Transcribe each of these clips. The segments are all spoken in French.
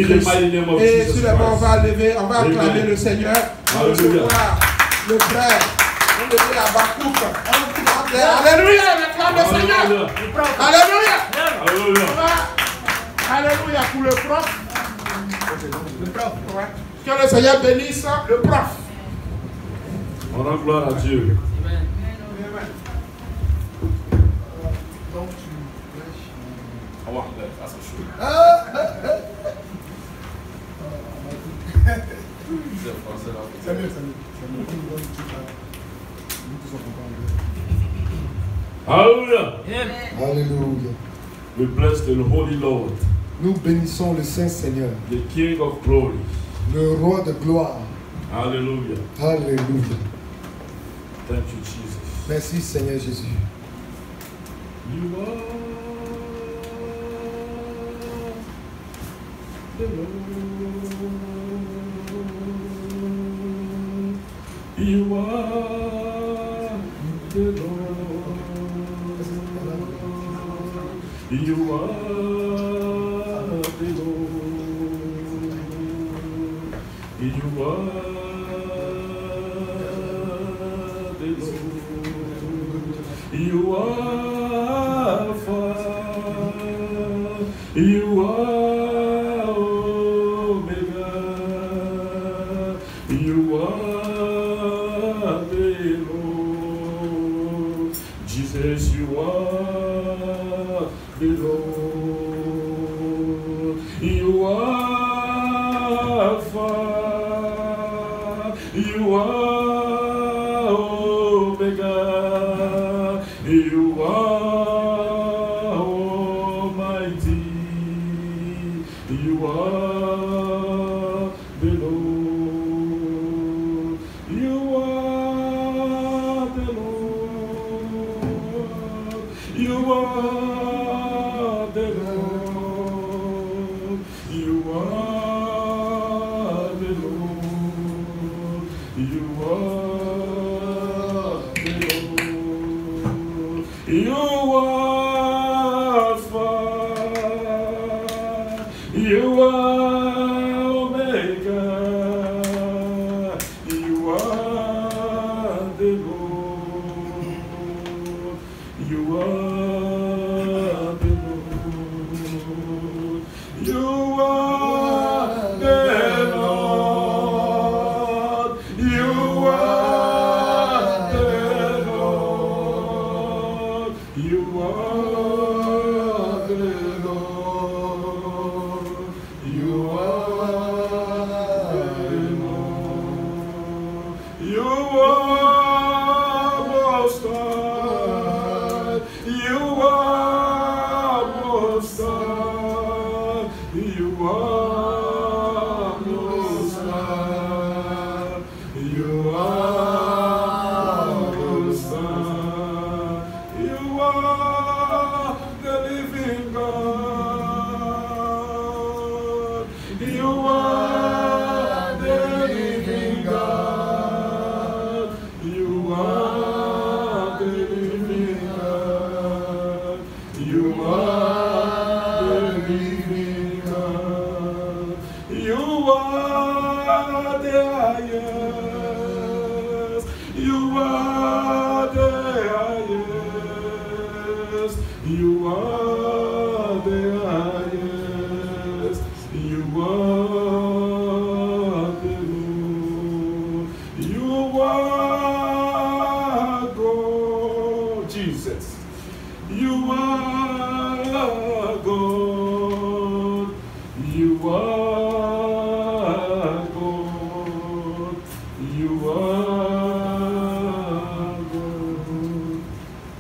Jésus-Christ. Et sur les bancs, on va lever, on va acclamer le Seigneur. Pour recevoir le frère. On le dit à Bakouk. Alléluia, on acclame le Seigneur. Alléluia. Alléluia pour le prof. Le prof, ouais. Que le Seigneur bénisse le prof. On rend gloire à Dieu. Amen. Donc tu prêches. C'est mieux. Alléluia. Alléluia. We bless the Holy Lord. Nous bénissons le Saint-Seigneur, the King of glory. Le roi de gloire. Hallelujah. Alléluia. Thank you, Jesus. Merci Seigneur Jésus. You are the Lord. You are the Lord. You are the Lord. You are the Lord. You are Alpha. You are Omega. You are the Lord. Jesus, you are the Lord. You are Alpha. You are Omega. You are Almighty. You are the Lord. You are the Lord. You are the Lord. You are the Lord. You are the Lord. You are Alpha. You are Omega. You are the Lord. You are the Lord. You are the Lord. You are the Lord. You are the Lord. You are the Lord. You are Most High. You are Most High. You are Most High. You are Most High. You are the living God. You are the living God. You are the living God. You are the living God. You are the highest. You are the highest. You are the highest. You are the Lord. You are God, Jesus. You are God. You are God. You are God.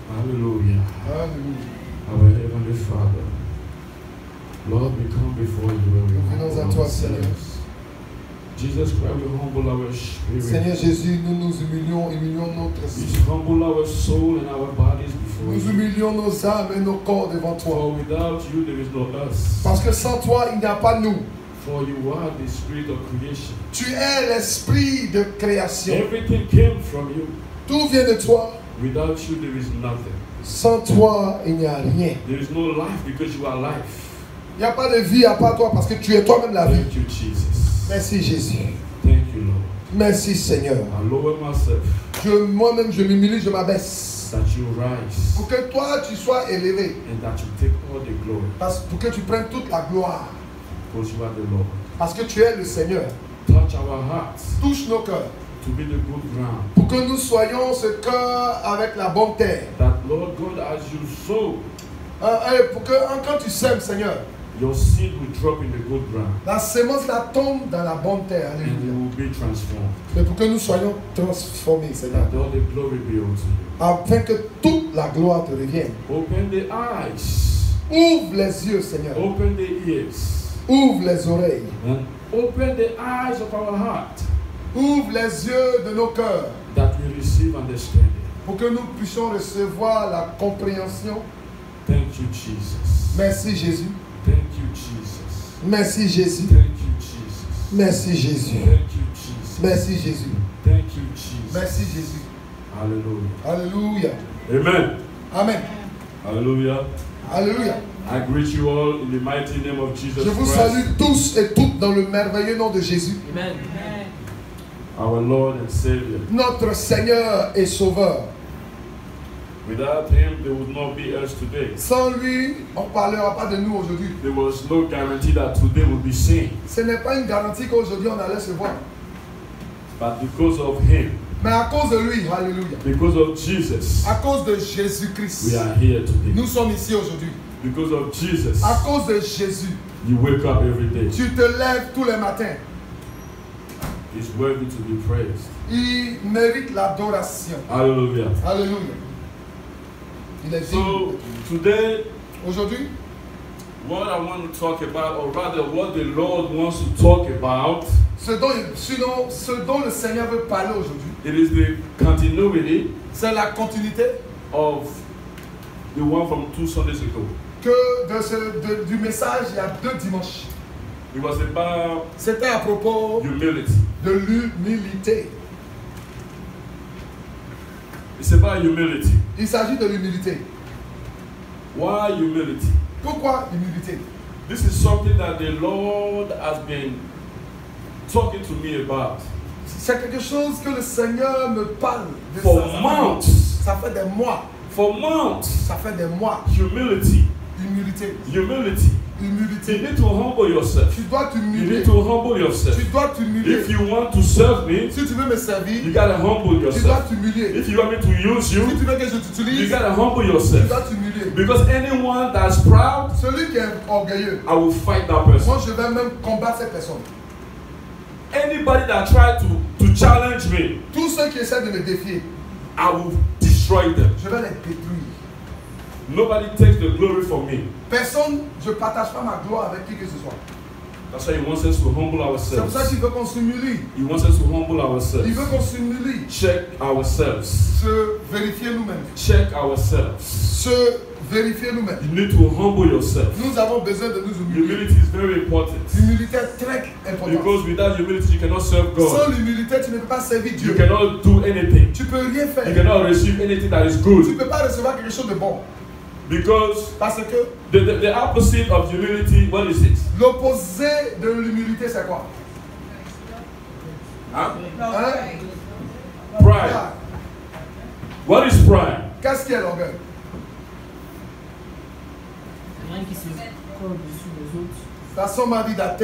Hallelujah. Alléluia. Our Heavenly Father, Lord, we come before you and we venons à humble toi, Seigneur. ourselves. Jesus Christ, we humble our spirit. Seigneur Jésus, nous nous humilions notre We esprit. humble our soul and our bodies before Nous you. humilions nos âmes et nos corps devant toi. For without you there is no us. Parce que sans toi, il n'y a pas nous. For you are the spirit of creation. Tu es l'esprit de création. Everything came from you. Tout vient de toi. Without you there is nothing. Sans toi, il n'y a rien. There is no life because you are life. Il n'y a pas de vie à part toi parce que tu es toi-même la vie. Thank you, Jesus. Merci Jésus. Thank you, Lord. Merci Seigneur. I lower myself Moi-même, je m'humilie, je m'abaisse. that you rise Pour que toi, tu sois élevé. and that you take all the glory Pour que tu prennes toute la gloire. because you are the Lord. Parce que tu es le Seigneur. Touch our hearts Touche nos cœurs. to be the good ground. Pour que nous soyons ce cœur avec la bonne terre. That, Lord God, as you sow, Pour que quand tu sèmes, Seigneur, your seed will drop in the good ground la sémence la tombe dans la bonne terre. and Alléluia. you will be transformed. Mais pour que nous soyons transformés, Seigneur. That all the glory be unto you. Afin que toute la gloire te revienne. Open the eyes, Ouvre les yeux, Seigneur. open the ears, Ouvre les oreilles. and open the eyes of our heart Ouvre les yeux de nos cœurs. that we receive understanding. Pour que nous puissions recevoir la compréhension. Thank you, Jesus. Merci Jésus. Thank you, Jesus. Merci Jésus. Thank you, Jesus. Merci Jésus. Thank you, Jesus. Merci Jésus. Thank you, Jesus. Merci Jésus. Hallelujah. Alléluia. Amen. Amen. Hallelujah. Alléluia. I greet you all in the mighty name of Jesus Je vous Christ, salue tous et toutes dans le merveilleux nom de Jésus, Amen. our Lord and Savior. notre Seigneur et Sauveur. Without him, there would not be us today. Sans lui, on ne parlera pas de nous aujourd'hui. There was no guarantee that today would be seen. Ce n'est pas une garantie qu'aujourd'hui on allait se voir. But because of him, Mais à cause de lui, alléluia, because of Jesus, à cause de we Jésus-Christ, are here today. nous sommes ici aujourd'hui. Because of Jesus, À cause de Jésus, you wake up every day. tu te lèves tous les matins. He's worthy to be praised. Il mérite l'adoration. Hallelujah. Alléluia. Il est So, digne. today, Aujourd'hui, what I want to talk about, or rather what the Lord wants to talk about, ce dont le Seigneur veut parler aujourd'hui, it is the continuity c'est la continuité of the one from 2 Sundays ago. du message il y a 2 dimanches. It was about C'était à propos humility. de l'humilité. It's about humility. Il s'agit de l'humilité. Why humility? Pourquoi l'humilité? This is something that the Lord has been talking to me about C'est quelque chose que le Seigneur me parle de for ça. months. Ça fait des mois. For months. Ça fait des mois. Humility. Humilité. Humility. You Humilité. need to humble yourself. Tu dois You t'humilier. need to humble yourself. Tu dois t'humilier. If you want to serve me, Si tu veux me servir, you gotta humble tu dois yourself. t'humilier. If you want me to use Si you, tu veux que je you t'utilise, gotta humble tu yourself. dois t'humilier. Because anyone that's proud, Celui qui est orgueilleux, I will fight that person. moi je vais même combattre cette personne. Anybody that try to challenge me, Tous ceux qui essaient de me défier, I will destroy them. je vais les détruire. Nobody takes the glory from me. Personne, je ne partage pas ma gloire avec qui que ce soit. That's why he wants us to humble C'est pour ça ourselves. qu'il veut qu'on s'humilie. He wants us to humble Il veut ourselves. qu'on s'humilie. Check ourselves. Se vérifier nous-mêmes. Check ourselves. Se vérifier nous-mêmes. You need to humble yourself. Nous avons besoin de nous humilier. Humility is very important. L'humilité est très importante. Because without humility, you cannot serve Sans God. l'humilité, tu ne peux pas servir You Dieu. cannot do anything. Tu ne peux rien You faire. cannot receive anything that is Tu good. ne peux pas recevoir quelque chose de bon. Because Parce que the opposite of humility, what is it? l'opposé de l'humilité, c'est quoi? Huh? Hein? Pride. What is pride? Qu'est-ce qui est l'orgueil? C'est un qui se colle dessus les autres. That's somebody that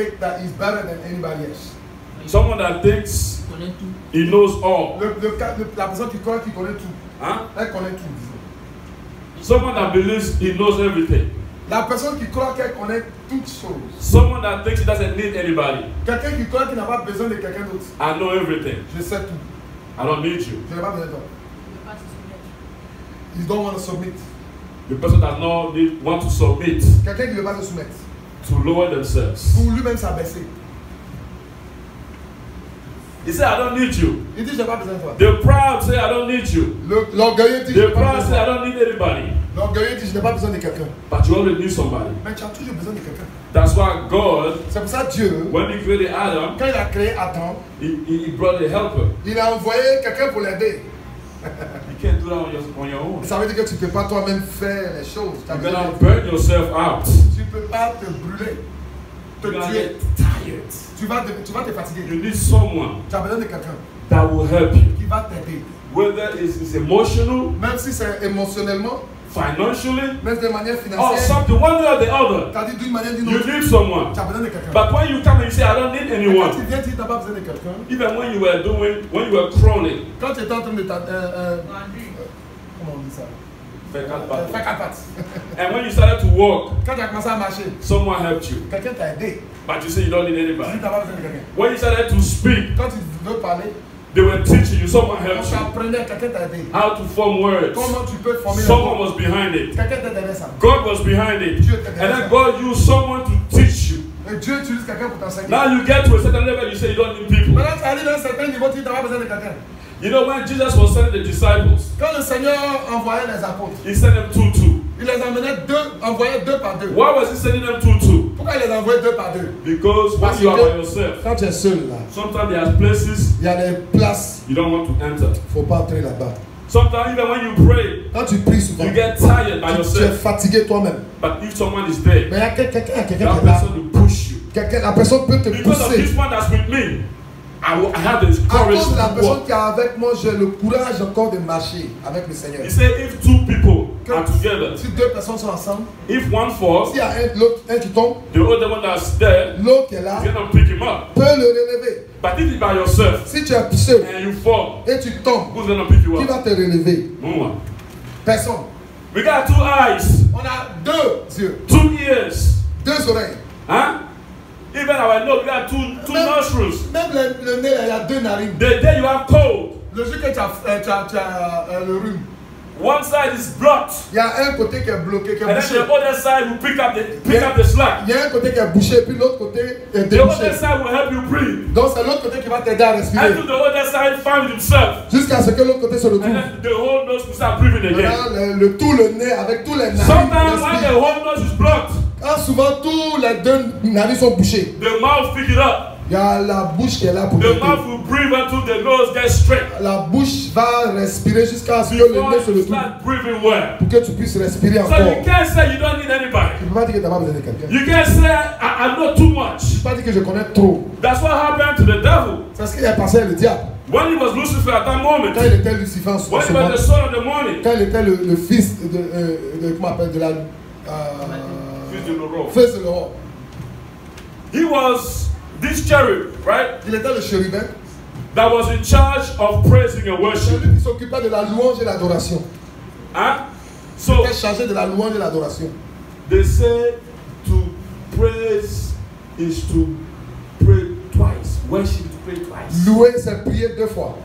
is better than anybody else. Someone that thinks Il connaît tout. he knows all. La personne qui croit qu'il connaît tout. Huh? Elle connaît tout. Someone that believes he knows everything. La personne qui croit qu'elle connaît toutes choses. Someone that thinks he doesn't need anybody. Quelqu'un qui croit qu'il n'a pas besoin de quelqu'un d'autre. I know everything. Je sais tout. I don't need you. Je n'ai pas besoin de toi. You don't want to submit. The person that not need, want to submit Quelqu'un qui ne veut pas se soumettre. to lower themselves. Pour lui-même s'abaisser. He said, I don't need you. Il dit, je n'ai pas besoin de toi. The proud say, I don't need you. L'orgueilleux dit, je The n'ai pas proud besoin say, I de toi. don't need anybody. L'orgueilleux dit, je n'ai pas besoin de quelqu'un. But you already need somebody. Mais tu as toujours besoin de quelqu'un. That's why God, C'est pour ça que Dieu, when he created Adam, quand il a créé Adam, he brought a helper. il a envoyé quelqu'un pour l'aider. You can't do that on your own. Ça veut dire que tu ne peux pas toi-même faire les choses. You're gonna burn yourself out. Tu ne peux pas te brûler, te You're gonna tuer. get tired. Tu vas te fatiguer. You need someone Tu as besoin de quelqu'un that will help you. qui va t'aider. Whether it's emotional, Même si c'est émotionnellement, financially, même de manière or financière, something, one way or the other. tu as dit d'une manière ou d'une You autre, need someone. tu as besoin de quelqu'un. But when you come and you say, I don't need Quand anyone, tu viens, tu n'as pas besoin de quelqu'un. even when you were crawling, Quand tu étais en train de comment on dit ça? Faire quatre pattes. and when you started to walk, Quand tu as commencé à marcher, someone helped you. quelqu'un t'a aidé. But you say you don't need Tu anybody. n'as pas besoin de quelqu'un. When you started to speak, Quand tu veux parler, they were teaching you, someone quand helped tu you. apprenais, quelqu'un t'a aidé. How to form words. Comment tu peux former un Someone mot? was behind it. Quelqu'un t'a aidé ça. God was behind it. And then God used someone to teach you. Et Dieu utilise quelqu'un pour t'enseigner. Now you get to a certain level, you say you don't need people. Maintenant, tu arrives à un certain niveau, tu n'as pas besoin de quelqu'un. You know, when Jesus was sending the disciples, Quand le Seigneur envoyait les apôtres, he sent them 2-2. il les emmenait envoyait deux par deux. Why was he sending them 2-2? Pourquoi il les envoyait deux par deux? Because when Parce you are que by yourself, quand tu es seul là, sometimes there are places il y a des places, you don't want to enter. il ne faut pas entrer là-bas. Sometimes even when you pray, Quand tu pries souvent, you get tired by tu es yourself. fatigué toi-même. But if someone is there, Mais il y a quelqu'un that qui est là. person will push you. La personne peut te Because of pousser. this one that's with me, I have the À courage cause de la to personne walk. qui est avec moi, j'ai le courage encore de marcher avec le Seigneur. He said if two people are together, Si deux personnes sont ensemble, if one falls, s'il y a un qui tombe, the other one that's there, l'autre qui est là you're gonna pick him up. peut le relever. But if you're by yourself Si tu es seul and you fall, et tu tombes, who's gonna pick you qui up? va te relever? No one. Personne. We got 2 eyes, On a deux yeux, 2 ears, 2 oreilles. huh? Even our nose, we got two nostrils. Même le nez, il y a 2 narines. The day you have cold, Le jour que tu as le rhume, one side is blocked, il y a un côté qui est bloqué, qui est and then bouché. the other side will pick up the slack. Il y a un côté qui est bouché, puis l'autre côté est The other débouché. side will help you breathe. Donc c'est l'autre côté qui va t'aider à respirer. Until the other side finds himself, Jusqu'à ce que l'autre côté se and retrouve. then the whole nose will start breathing again. Maintenant, tout le nez avec tous les narines. Sometimes when the respirent. whole nose is blocked, Quand souvent tous les 2 narines sont bouchées, the mouth pick it up. il y a la bouche qui est là pour The t'aider. mouth will breathe until the nose gets straight. La bouche va respirer jusqu'à ce que le Before nez se you retrouve. start breathing well. Pour que tu puisses respirer So encore. you can't say you don't need anybody. Tu ne peux pas dire que tu n'as pas besoin de quelqu'un. You can't say I know too much. Tu ne peux pas dire que je connais trop. That's what happened to the devil. C'est ce qu'il a passé avec le diable. When he was Lucifer at that moment, Quand il était Lucifer en ce when he moment, was the son of the morning, quand il était le fils comment on appelle, de la fils de l'aurore, fils de l'aurore. he was this cherub, right? Il était le chérubin. That was in charge of praising and C'est worship. lui qui s'occupait de la louange et l'adoration. Huh? Il So était chargé de la louange et l'adoration. they say to praise is to pray twice. Worship is to pray twice. Louer, c'est prier 2 fois.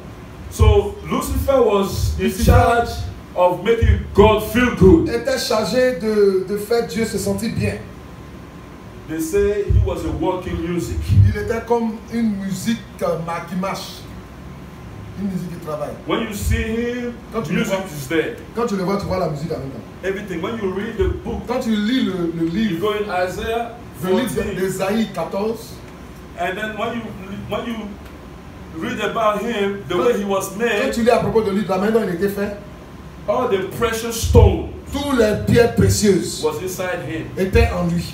So Lucifer was in Lucifer- charge of making God feel good. Il était chargé de faire Dieu se sentir bien. They say he was a walking music. Il était comme une musique qui marche. Une musique qui travaille. When you see him, Quand tu le music vois. is there. Quand tu le vois, tu vois la musique en même temps. Everything. When you read the book, Quand tu lis le you livre, go in Isaiah le livre 14, d'Ésaïe 14, and then when you read about him, the way he was quand made, tu lis à propos de lui, de la manière dont il était fait, all the precious stone toutes les pierres précieuses was inside him. étaient en lui.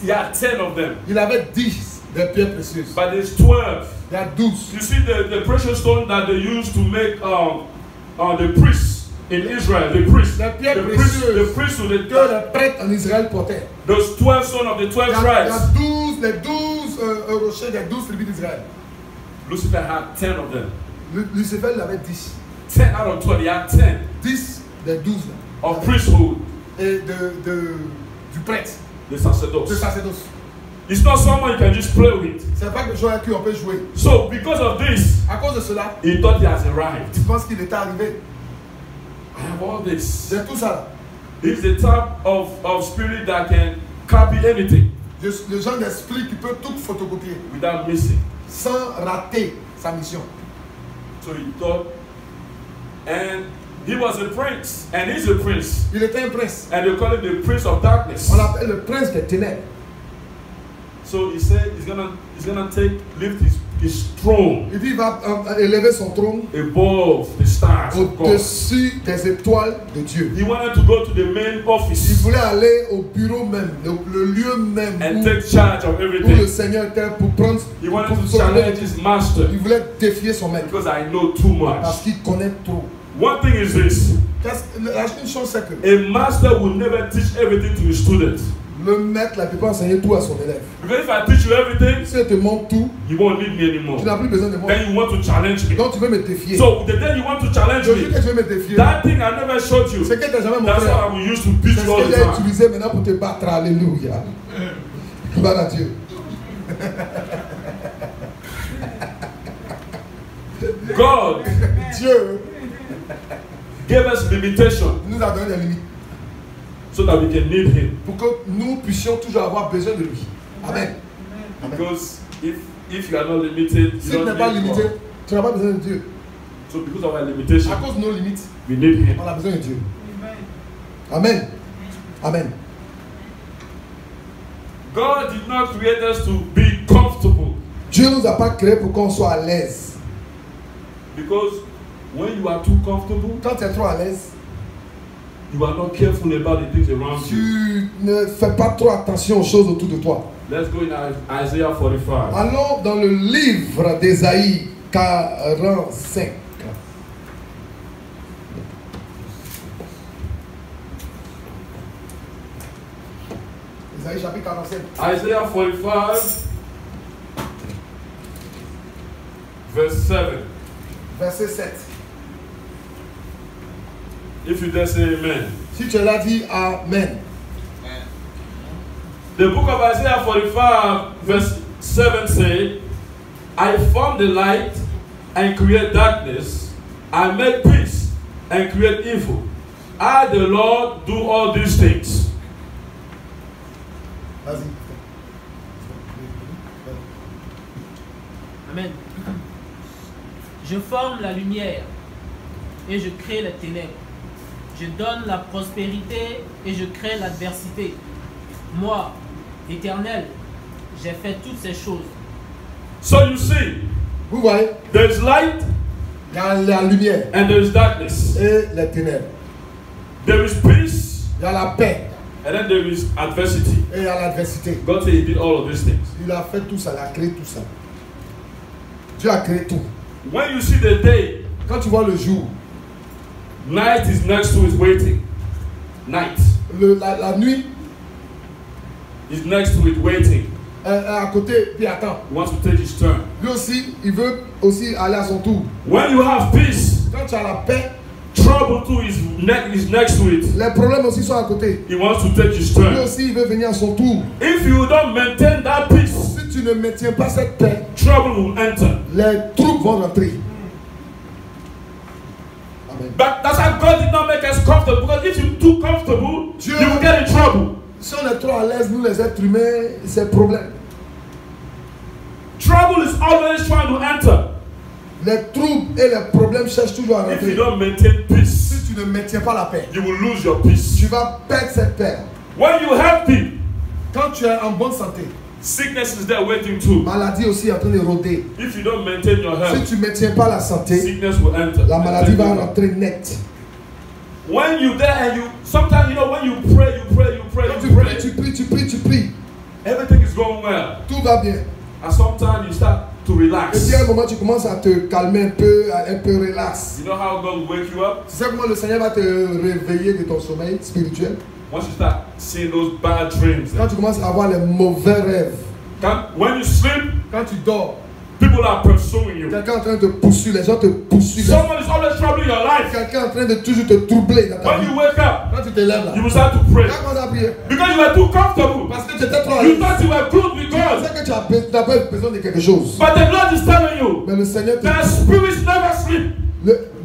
He had 10 of them, Il avait 10 des pierres précieuses. but there's 12. Il y a 12. You see the precious stone that they used to make the priests in Israel, the priests, Les pierres the priests, précieuses the priests with que les prêtres en Israël portaient. those 12 sons of the 12 Il y a tribes. 12, les 12 rochers des 12 tribus d'Israël. Lucifer had 10 of them. Lucifer, il avait 10. 10 out of 12, he had 10 10 des 12 là. of priesthood, Et du prêtre, the de sacerdoce. sacerdoce. It's not someone you can just play with. C'est pas quelque chose avec qui on peut jouer. So because of this, À cause de cela, he thought he has arrived. tu penses qu'il était arrivé. I have all this. C'est tout ça là. He's the type of spirit that can copy anything Le genre d'esprit qui peut tout photocopier without missing. sans rater sa mission. So he thought, and he was a prince, and he's a prince, Il était un prince. and they call him the prince of darkness. On l'appelle le prince des ténèbres. So he said he's gonna lift his throne. Il dit il va élever son trône Above the stars of God. au-dessus des étoiles de Dieu. He wanted to go to the main Il office voulait aller au bureau même, le lieu même and où take charge of le everything. Seigneur était pour prendre. He wanted pour to sauver. challenge his master Il voulait défier son maître because I know too parce much. qu'il connaît trop. One thing is this: Une chose c'est que a master will never teach everything to his students. le maître ne peut pas enseigner tout à son élève. Because if I teach you everything, Si je te montre tout, you won't need me anymore. tu n'as plus besoin de moi. Then you want to challenge me. Donc tu veux me défier. So the day you want to challenge Le jour me, que tu veux me défier, that thing I never showed you, c'est que tu n'as jamais that's montré. what I will use to beat C'est you all ce the que j'ai time. utilisé maintenant pour te battre. Alléluia. Gloire à Dieu. God Dieu gave us limitation nous a donné des limites so that we can need Him. pour que nous puissions toujours avoir besoin de lui. Amen. Because if you are not limited, you Si tu n'es don't pas need limité, God. tu n'as pas besoin de Dieu. So because of our limitation, À cause de nos limites, we need Him. on a besoin de Dieu. Amen. Amen. God did not create us to be comfortable. Dieu ne nous a pas créés pour qu'on soit à l'aise. Because when you are too comfortable, Quand tu es trop à l'aise, you are not careful about the things around you. tu ne fais pas trop attention aux choses autour de toi. Let's go in Isaiah 45. Allons dans le livre d'Ésaïe 45. Ésaïe chapitre 45. Isaiah 45, verse 7. Verset 7. If you dare say amen. Si tu l'as dit, Amen. The book of Isaiah 45, verse 7 says, I form the light and create darkness. I make peace and create evil. I, the Lord, do all these things. Vas-y. Amen. Je forme la lumière et je crée les ténèbres. Je donne la prospérité et je crée l'adversité. Moi, l'Éternel, j'ai fait toutes ces choses. So you see, Vous voyez, there's light il y a la lumière and there's darkness. et les ténèbres. There is peace Il y a la paix and then there is adversity. et il y a l'adversité. God said He did all of these things. Il a fait tout ça, il a créé tout ça. Dieu a créé tout. When you see the day, Quand tu vois le jour, night is next to it waiting. Night la nuit is next to it waiting. est à côté, puis attend. He wants to take his turn. Lui aussi, il veut aussi aller à son tour. When you have peace, Quand tu as la paix, trouble too is next to it. les problèmes aussi sont à côté. He wants to take his Lui turn. aussi, il veut venir à son tour. If you don't maintain that peace, Si tu ne maintiens pas cette paix, trouble will enter. les troubles vont rentrer. Amen. But that's how God did not make us comfortable. Because if you're too comfortable, Dieu- you will get in trouble. Si on est trop à l'aise, nous les êtres humains, c'est un problème. Trouble is always trying to enter. Les troubles et les problèmes cherchent toujours à If you rentrer. don't maintain peace, Si tu ne maintiens pas la paix, you will lose your peace. tu vas perdre cette paix. When you're healthy, Quand tu es en bonne santé, sickness is there waiting too. maladie aussi est en train de rôder. If you don't maintain your Si health, tu ne maintiens pas la santé, sickness will enter. la maladie va rentrer net. When you there and you, sometimes you know when you pray, Quand tu pries, tu pries, tu pries, tu pries, everything is going well. tout va bien. And sometimes you start to Et relax. puis à un moment, tu commences à te calmer un peu relax. You know how God will wake you up? Tu sais comment le Seigneur va te réveiller de ton sommeil spirituel? Once you start seeing those bad dreams. Quand tu commences à avoir les mauvais rêves, When you sleep, quand tu dors, people are pursuing you. quelqu'un est en train de te poursuivre, les gens te poursuivent. Someone is always troubling your life. Quelqu'un est en train de toujours te troubler dans ta When vie. you wake up, Quand tu te lèves là, you will start to pray. quand on a prié, Because you were too comfortable. parce que tu étais trop à You l'aise, thought you were good with tu God. sais que tu n'as pas besoin de quelque chose. But the Lord is telling you, Mais le Seigneur, that spirits never sleep.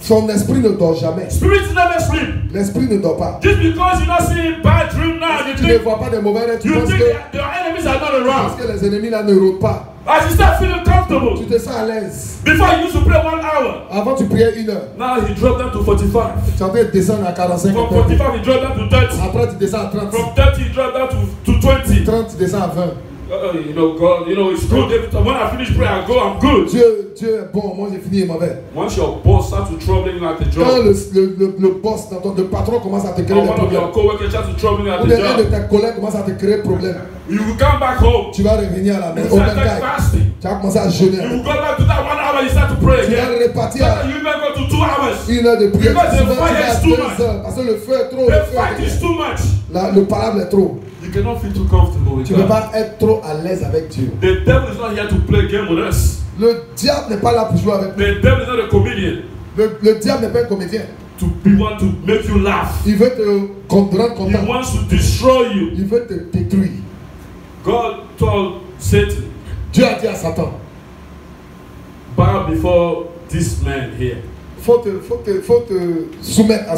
son esprit ne dort jamais. Spirits never sleep. L'esprit ne dort pas. Just because you're not seeing bad dream now, you Tu ne think, vois pas des mauvais rêves, tu you penses think que, that your enemies are not parce around. que les ennemis là ne rôdent pas. As you start feeling Tu comfortable, te sens à l'aise. before you used to pray 1 hour, Avant tu priais 1 heure. now he dropped down to 45. Tu es en train de descendre à 45. From 45 he dropped down to 30. Après tu descends à 30. From 30 he dropped down to 20. 30 tu descends à 20. You know, God, you know, it's good. When I finish prayer, I go, I'm good. Dieu est bon, moi j'ai fini et mauvais. Once your boss starts to trouble you at the job, Quand le boss, le patron commence à te créer des one of problèmes, your coworkers starts to trouble you at ou the un de job, tes collègues commence à te créer des problèmes, you will come back home. tu vas revenir à la You maison. start fasting. Tu vas commencer à jeûner. You will go back to that 1 hour. You start to pray Tu vas again. repartir à You may go to 2 hours. 1 heure de prière. Because the Souvent, tu vas fire à is too 2 much. heures, parce que le feu est trop. The fight is too much. Le palabre est trop. You cannot feel too comfortable with Tu ne peux God. pas être trop à l'aise avec Dieu. The devil is not here to play a game with us. Le diable n'est pas là pour jouer avec nous. The devil is not a comedian Le diable n'est pas un comédien. to be one to make you laugh. Il veut te rendre He content. wants to destroy you. Il veut te détruire. God told Satan, Dieu a dit à Satan, bow before this man here, faut te soumettre à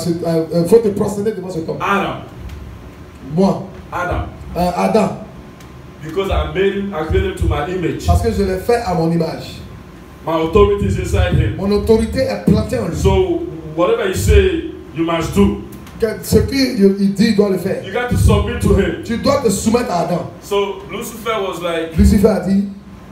faut te prosterner devant cet homme. Adam. Moi, Adam. Adam, Because I created him to my image. parce que je l'ai fait à mon image. My authority is inside him. Mon autorité est plantée en lui. So whatever he say, you must do. Ce qu'il dit, il doit le faire. You got to submit to him. Tu dois te soumettre à Adam. So Lucifer was like, Lucifer a dit,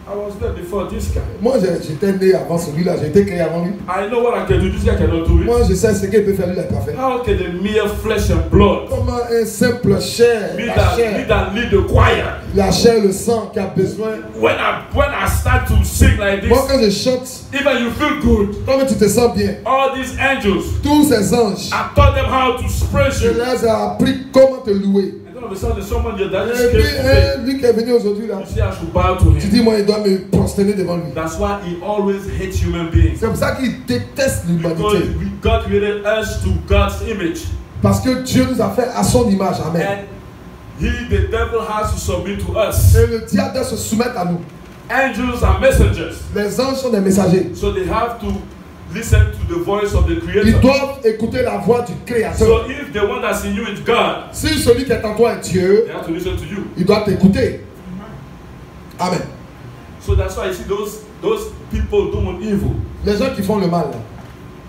I was there before this guy. moi j'étais né avant celui-là, j'ai été créé avant lui. I know what I can do. This guy cannot do it. Moi je sais ce qu'il peut faire, lui il n'a pas fait. How can a mere flesh and blood Comment un simple chair, be la that chair, lead the choir? la chair, le sang qui a besoin. When I start to sing like Moi this, quand je chante, even you feel good. comme tu te sens bien, All these angels, tous ces anges, I taught them how to praise je you. les ai appris comment te louer. And all of a sudden, someone your dad Et just puis came to me. lui qui est venu aujourd'hui là, You see, I should bow to tu him. dis moi il doit me prosterner devant lui. That's why he always hates human beings. C'est pour ça qu'il déteste Because l'humanité. God created us to God's image. Parce que Dieu nous a fait à son image. Amen. And the devil has to submit to us. Et le diable doit se soumettre à nous. Angels are messengers. Les anges sont des messagers. So they have to listen to the voice of the Ils Creator. doivent écouter la voix du Créateur. So if the one that's in you is God, Si celui qui est en toi est Dieu, they have to listen to you. il doit t'écouter. Amen. So that's why you see those people doing evil. Les gens qui font le mal, là,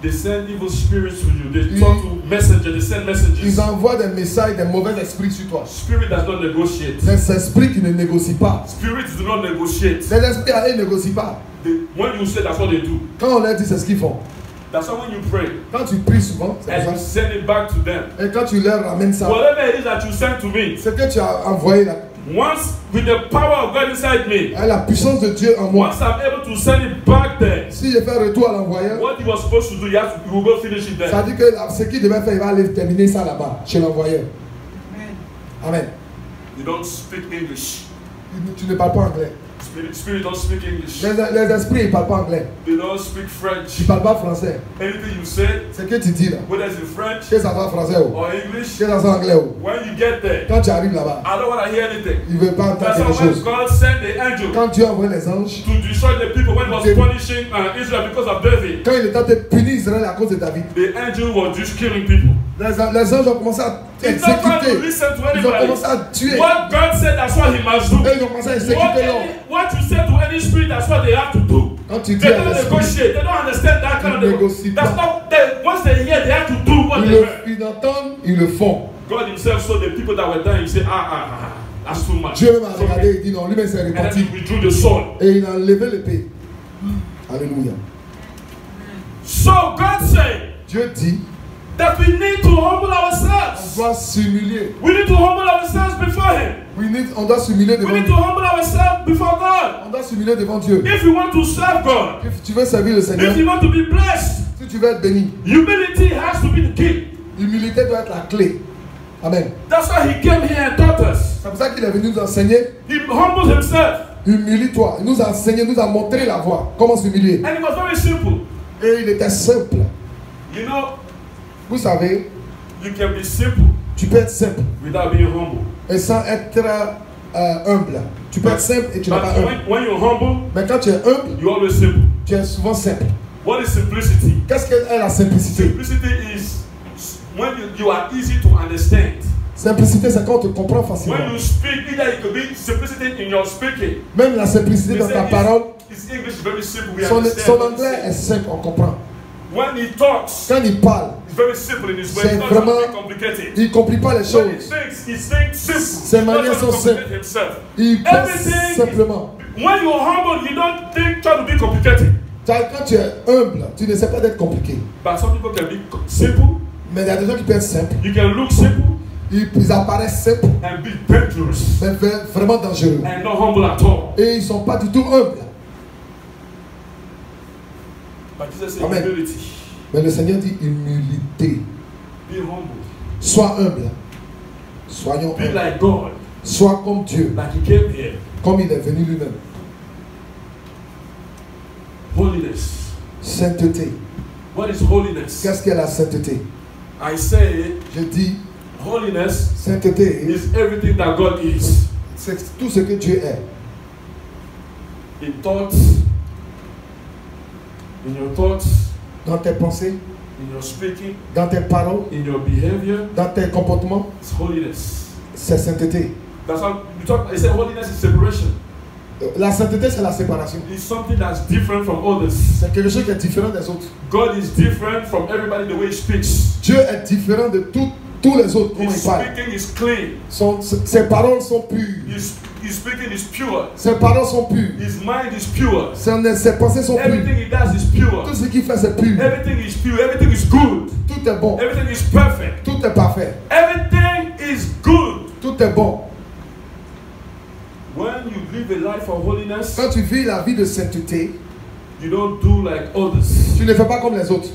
They send evil spirits to you. They talk to messengers. They send messages. ils envoient des messages, des mauvais esprits sur toi. Spirit does not negotiate. Des esprits qui ne négocient pas. Spirits do not negotiate. Les esprits, ils ne négocient pas. When you say, that's what they do. Quand on leur dit, c'est ce qu'ils font. That's why when you pray Quand tu pries souvent, c'est and you ça. send it back to them, Et quand tu leur ramènes ça, whatever it is that you send to me, ce que tu as envoyé là, once with the power of God inside me, la puissance de Dieu en moi, once I'm able to send it back there, si je fais retour à l'envoyeur, what you were supposed to do, you will go finish it ça there. dit que ce qu'il devait faire, il va aller terminer ça là-bas, chez l'envoyeur. Amen. You don't speak English. Tu ne parles pas anglais. Spirit don't speak English. Les esprits, ils ne parlent pas anglais. They don't speak French. Ils ne parlent pas français. Anything you say, Ce que tu dis là, whether it's in French que ça soit français ou or English, que ça soit anglais ou. when you get there, Quand tu arrives là-bas, I don't want to hear anything. ils ne veulent pas entendre That's quelque why when chose. God sent the angel Quand Dieu envoie les anges, to destroy the people when he was punishing Israel because of David, quand il est en train de punir Israël à cause de David, the angel was just killing people. les anges ont commencé à He's not trying to exécuter. listen to Ils ont anybody. commencé à tuer. What God said, that's what he must do. Et ils ont commencé à exécuter l'homme. What you say to any spirit, that's what they have to do. Quand tu dis They à don't l'esprit, negotiate. They don't understand that kind Ils of négocient That's pas. not. Once they hear, they have to do what they heard. ils entendent, ils le font. God himself saw the people that were dying. He said, that's too much. Dieu même a So regardé et dit non, lui-même s'est and then reparti. he withdrew the sword. Et il a enlevé l'épée. Alléluia. So God said Dieu dit, that we need to humble on ourselves. doit s'humilier. We need to humble ourselves before Him. On doit s'humilier We devant need Dieu. to humble ourselves before God. On doit s'humilier devant Dieu. If you want to serve God, Si tu veux servir le Seigneur, if you want to be blessed, si tu veux être béni, humility has to be the key. l'humilité doit être la clé. Amen. That's why He came here and taught us. C'est pour ça qu'il est venu nous enseigner. He humbled Himself. Humilie-toi. Il nous a enseigné, nous a montré la voie. Comment s'humilier. And it was very simple. Et il était simple. You know, Vous savez, you can be simple tu peux être simple without being humble. et sans être humble. Tu peux être simple et tu n'es But pas humble. when you're humble, Mais quand tu es humble, you're always simple. tu es souvent simple. What is simplicity? Qu'est-ce qu'est la simplicité? Simplicity is when you are easy to understand. Simplicité, c'est quand on te comprend facilement. When you speak, either it could be simplicity in your speaking. Même la simplicité They dans say ta parole, his English is very simple. We son understand. anglais est simple, on comprend. When he talks, quand il parle, it's very simple in his way. c'est It's not vraiment, something complicated. il ne complique pas les When he choses. thinks, he's saying simple. Ses He's not manières trying to sont complicate simples. himself. Il pense Everything simplement. When you're humble, you don't think try to be complicated. Quand tu es humble, tu ne sais pas d'être compliqué. But some people can be simple. Mais il y a des gens qui peuvent être simples. You can look simple Ils apparaissent simples, and be dangerous mais vraiment dangereux. and not humble at all. Et ils ne sont pas du tout humbles. But Jesus said Amen. humility. Mais le Seigneur dit humilité. Be humble. Sois humble. Soyons Be humbles. like God. Sois comme Dieu, Like He came here. comme il est venu lui-même. Holiness. Sainteté. What is holiness? Qu'est-ce qu'est la sainteté? I say Je dis, holiness sainteté, is everything that God is. c'est tout ce que Dieu est. In thoughts, in your thoughts, Dans tes pensées, in your speaking, dans tes paroles, in your behavior, dans tes comportements, it's holiness. c'est sainteté. That's how you talk. I say holiness is separation. La sainteté, c'est la séparation. It's something that's different from others. C'est quelque chose qui est différent des autres. God is different from everybody the way He speaks. Dieu est différent de tous les autres, comment His il parle. speaking is clean. Ses paroles sont pures. His speaking is pure. Ses paroles sont pures. His mind is pure. Ses pensées sont pures. Everything he does is pure. Tout ce qu'il fait, c'est pur. Everything is pure. Everything is good. Tout est bon. Everything is perfect. Tout est parfait. Everything is good. Tout est bon. When you live a life of holiness, Quand tu vis la vie de sainteté, you don't do like others. tu ne fais pas comme les autres.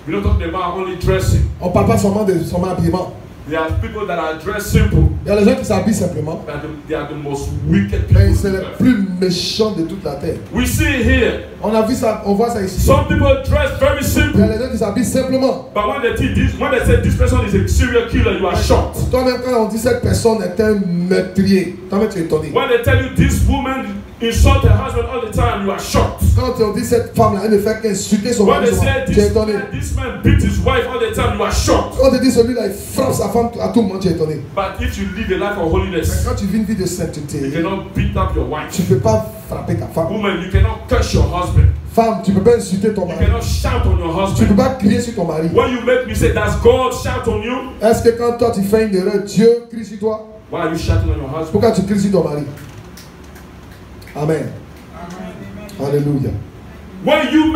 We're not talking about only dressing. On ne parle pas seulement de son habillement. There are people that are dressed simple. Il y a les gens qui s'habillent simplement. They are the most wicked people. Mais c'est les plus méchants de toute la terre. We see it here. On a vu ça, on voit ça ici. Some people dress very Il y a simple. les gens qui s'habillent simplement. But when they say this person is a serial killer, you are shocked. Toi-même, quand on dit cette personne est un meurtrier, toi-même tu es étonné. When they tell you this woman insult her husband all the time, you are shocked. Quand on dit cette femme-là, elle ne fait qu'insulter son When mari, they say tu es étonné. this man beats his wife all the time, you are shocked. Quand on te dit celui-là, il frappe sa femme à tout moment, tu es étonné. But if you live a life of Mais holiness, quand tu vis une vie de you sainteté, cannot beat up your wife. tu ne peux pas frapper ta femme. Woman, you cannot curse your husband. Femme, tu ne peux pas insulter ton You mari. cannot shout on your Tu ne peux husband. pas crier sur ton mari. When you make mistake, does God shout on you? Est-ce que quand toi tu fais une erreur, Dieu crie sur toi? Why are you shouting on your husband? Pourquoi tu cries sur ton mari? Amen. Alléluia. When you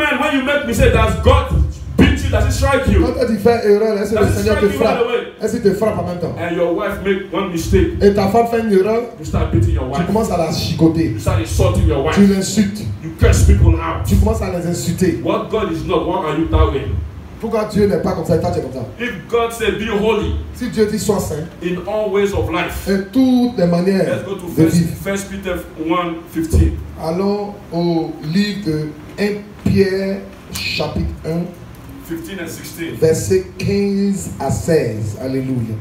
make mistake, does God beat you? Does He strike Quand you? toi tu fais erreur, est-ce que le Seigneur te frappe? Est-ce qu'il te frappe en même temps? And your wife make one mistake, Et ta femme fait une erreur, you start beating your tu wife. commences à la chicoter. You start insulting your Tu wife. l'insultes. You curse people out. Tu commences à les insulter. What God is not, why are you that way? Pourquoi Dieu n'est pas comme ça et toi tu es comme ça? If God said be holy Si Dieu dit sois saint, in all ways of life, et toutes les manières let's go to de vivre. 1 Peter 1:15. Allons au livre de 1 Pierre chapitre 1 15 and 16. verset 15 à 16. Alléluia.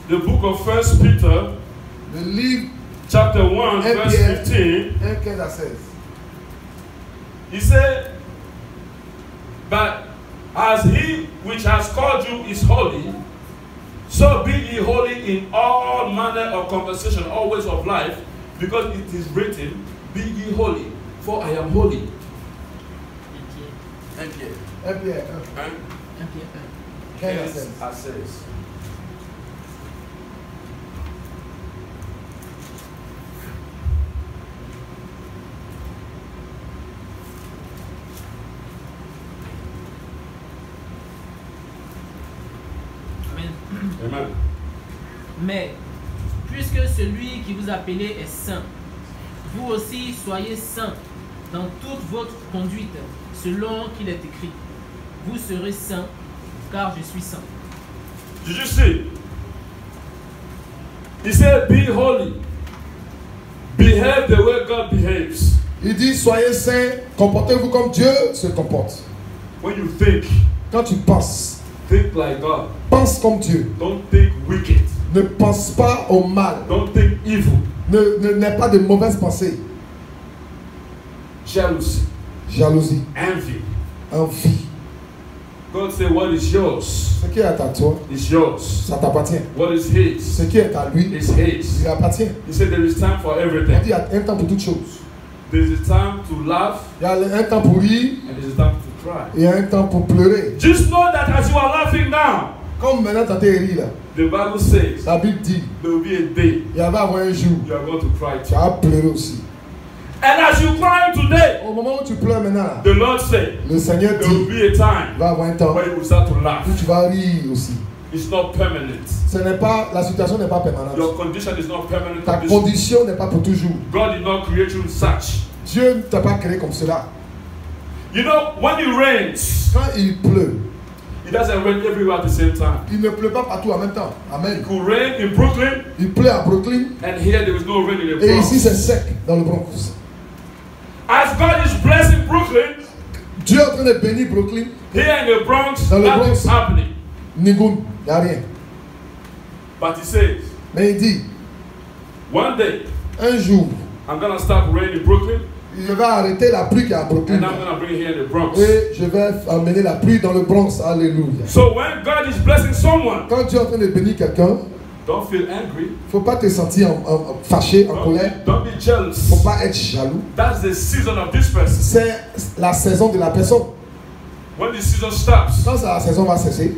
The book of 1 Peter, Le livre chapter 1, Pierre. verse 15, 1, 15 à 16. he said, but as he which has called you is holy, so be ye holy in all manner of conversation, all ways of life, because it is written, be ye holy, for I am holy. 1 Pierre. 1 Pierre 1, 15 à 16. à 16. Amen. Amen. Mais, puisque celui qui vous a appelé est saint, vous aussi soyez saints dans toute votre conduite, selon qu'il est écrit. Vous serez saints, car je suis saint. Did you see? He said, be holy. Behave the way God behaves. Il dit soyez saints, comportez-vous comme Dieu se comporte. When you think like God. Pense comme Dieu. Don't think wicked. Ne pense pas au mal. Don't think evil. N'aie pas de mauvaises pensées. Jealousy. Jalousie. Envy. Envie. God said, what is yours? Ce qui est à toi, Is yours. ça t'appartient. What is his? Ce qui est à lui, Is his. il appartient. He said there is time for On everything. dit il y a un temps pour toutes choses. There is a time to laugh Il y a un temps pour rire, and there is a time to cry. et il y a un temps pour pleurer. Just know that as you are laughing now, Comme maintenant tu as ri là, the Bible says la Bible dit, there will be a day il y va avoir un jour, you are going to cry tu too. vas pleurer aussi. And as you cry today, Au moment où tu pleures maintenant, là, the Lord said le Seigneur there will dit, be a il time va avoir un temps where you will start to laugh. où tu vas rire aussi. It's not permanent. Ce n'est pas, la situation n'est pas permanente. Your condition is not permanent. Ta condition. condition n'est pas pour toujours. God did not create you such. Dieu ne t'a pas créé comme cela. You know, when it rains, Quand il pleut, it doesn't rain everywhere at the same time. il ne pleut pas partout en même temps. Amen. It could rain in Brooklyn, Il pleut à Brooklyn and here there is no rain in the et ici Bronx. c'est sec dans le Bronx. As God is blessing Brooklyn, Dieu est en train de bénir Brooklyn. here in the Bronx, Dans le nothing's Bronx. happening. Nigoun, il n'y a rien. But he says, Mais il dit, one day, un jour, I'm going to stop rain in Brooklyn, je vais arrêter la pluie qui est à Brooklyn. and I'm going to bring it here in the Bronx. Et je vais emmener la pluie dans le Bronx. Alléluia. So when God is blessing someone, Quand Dieu est en train de bénir quelqu'un, don't feel angry. il ne faut pas te sentir fâché, en colère. Don't be Il ne jealous. faut pas être jaloux. That's the season of this person. C'est la saison de la personne. When the season stops, Quand la saison va cesser,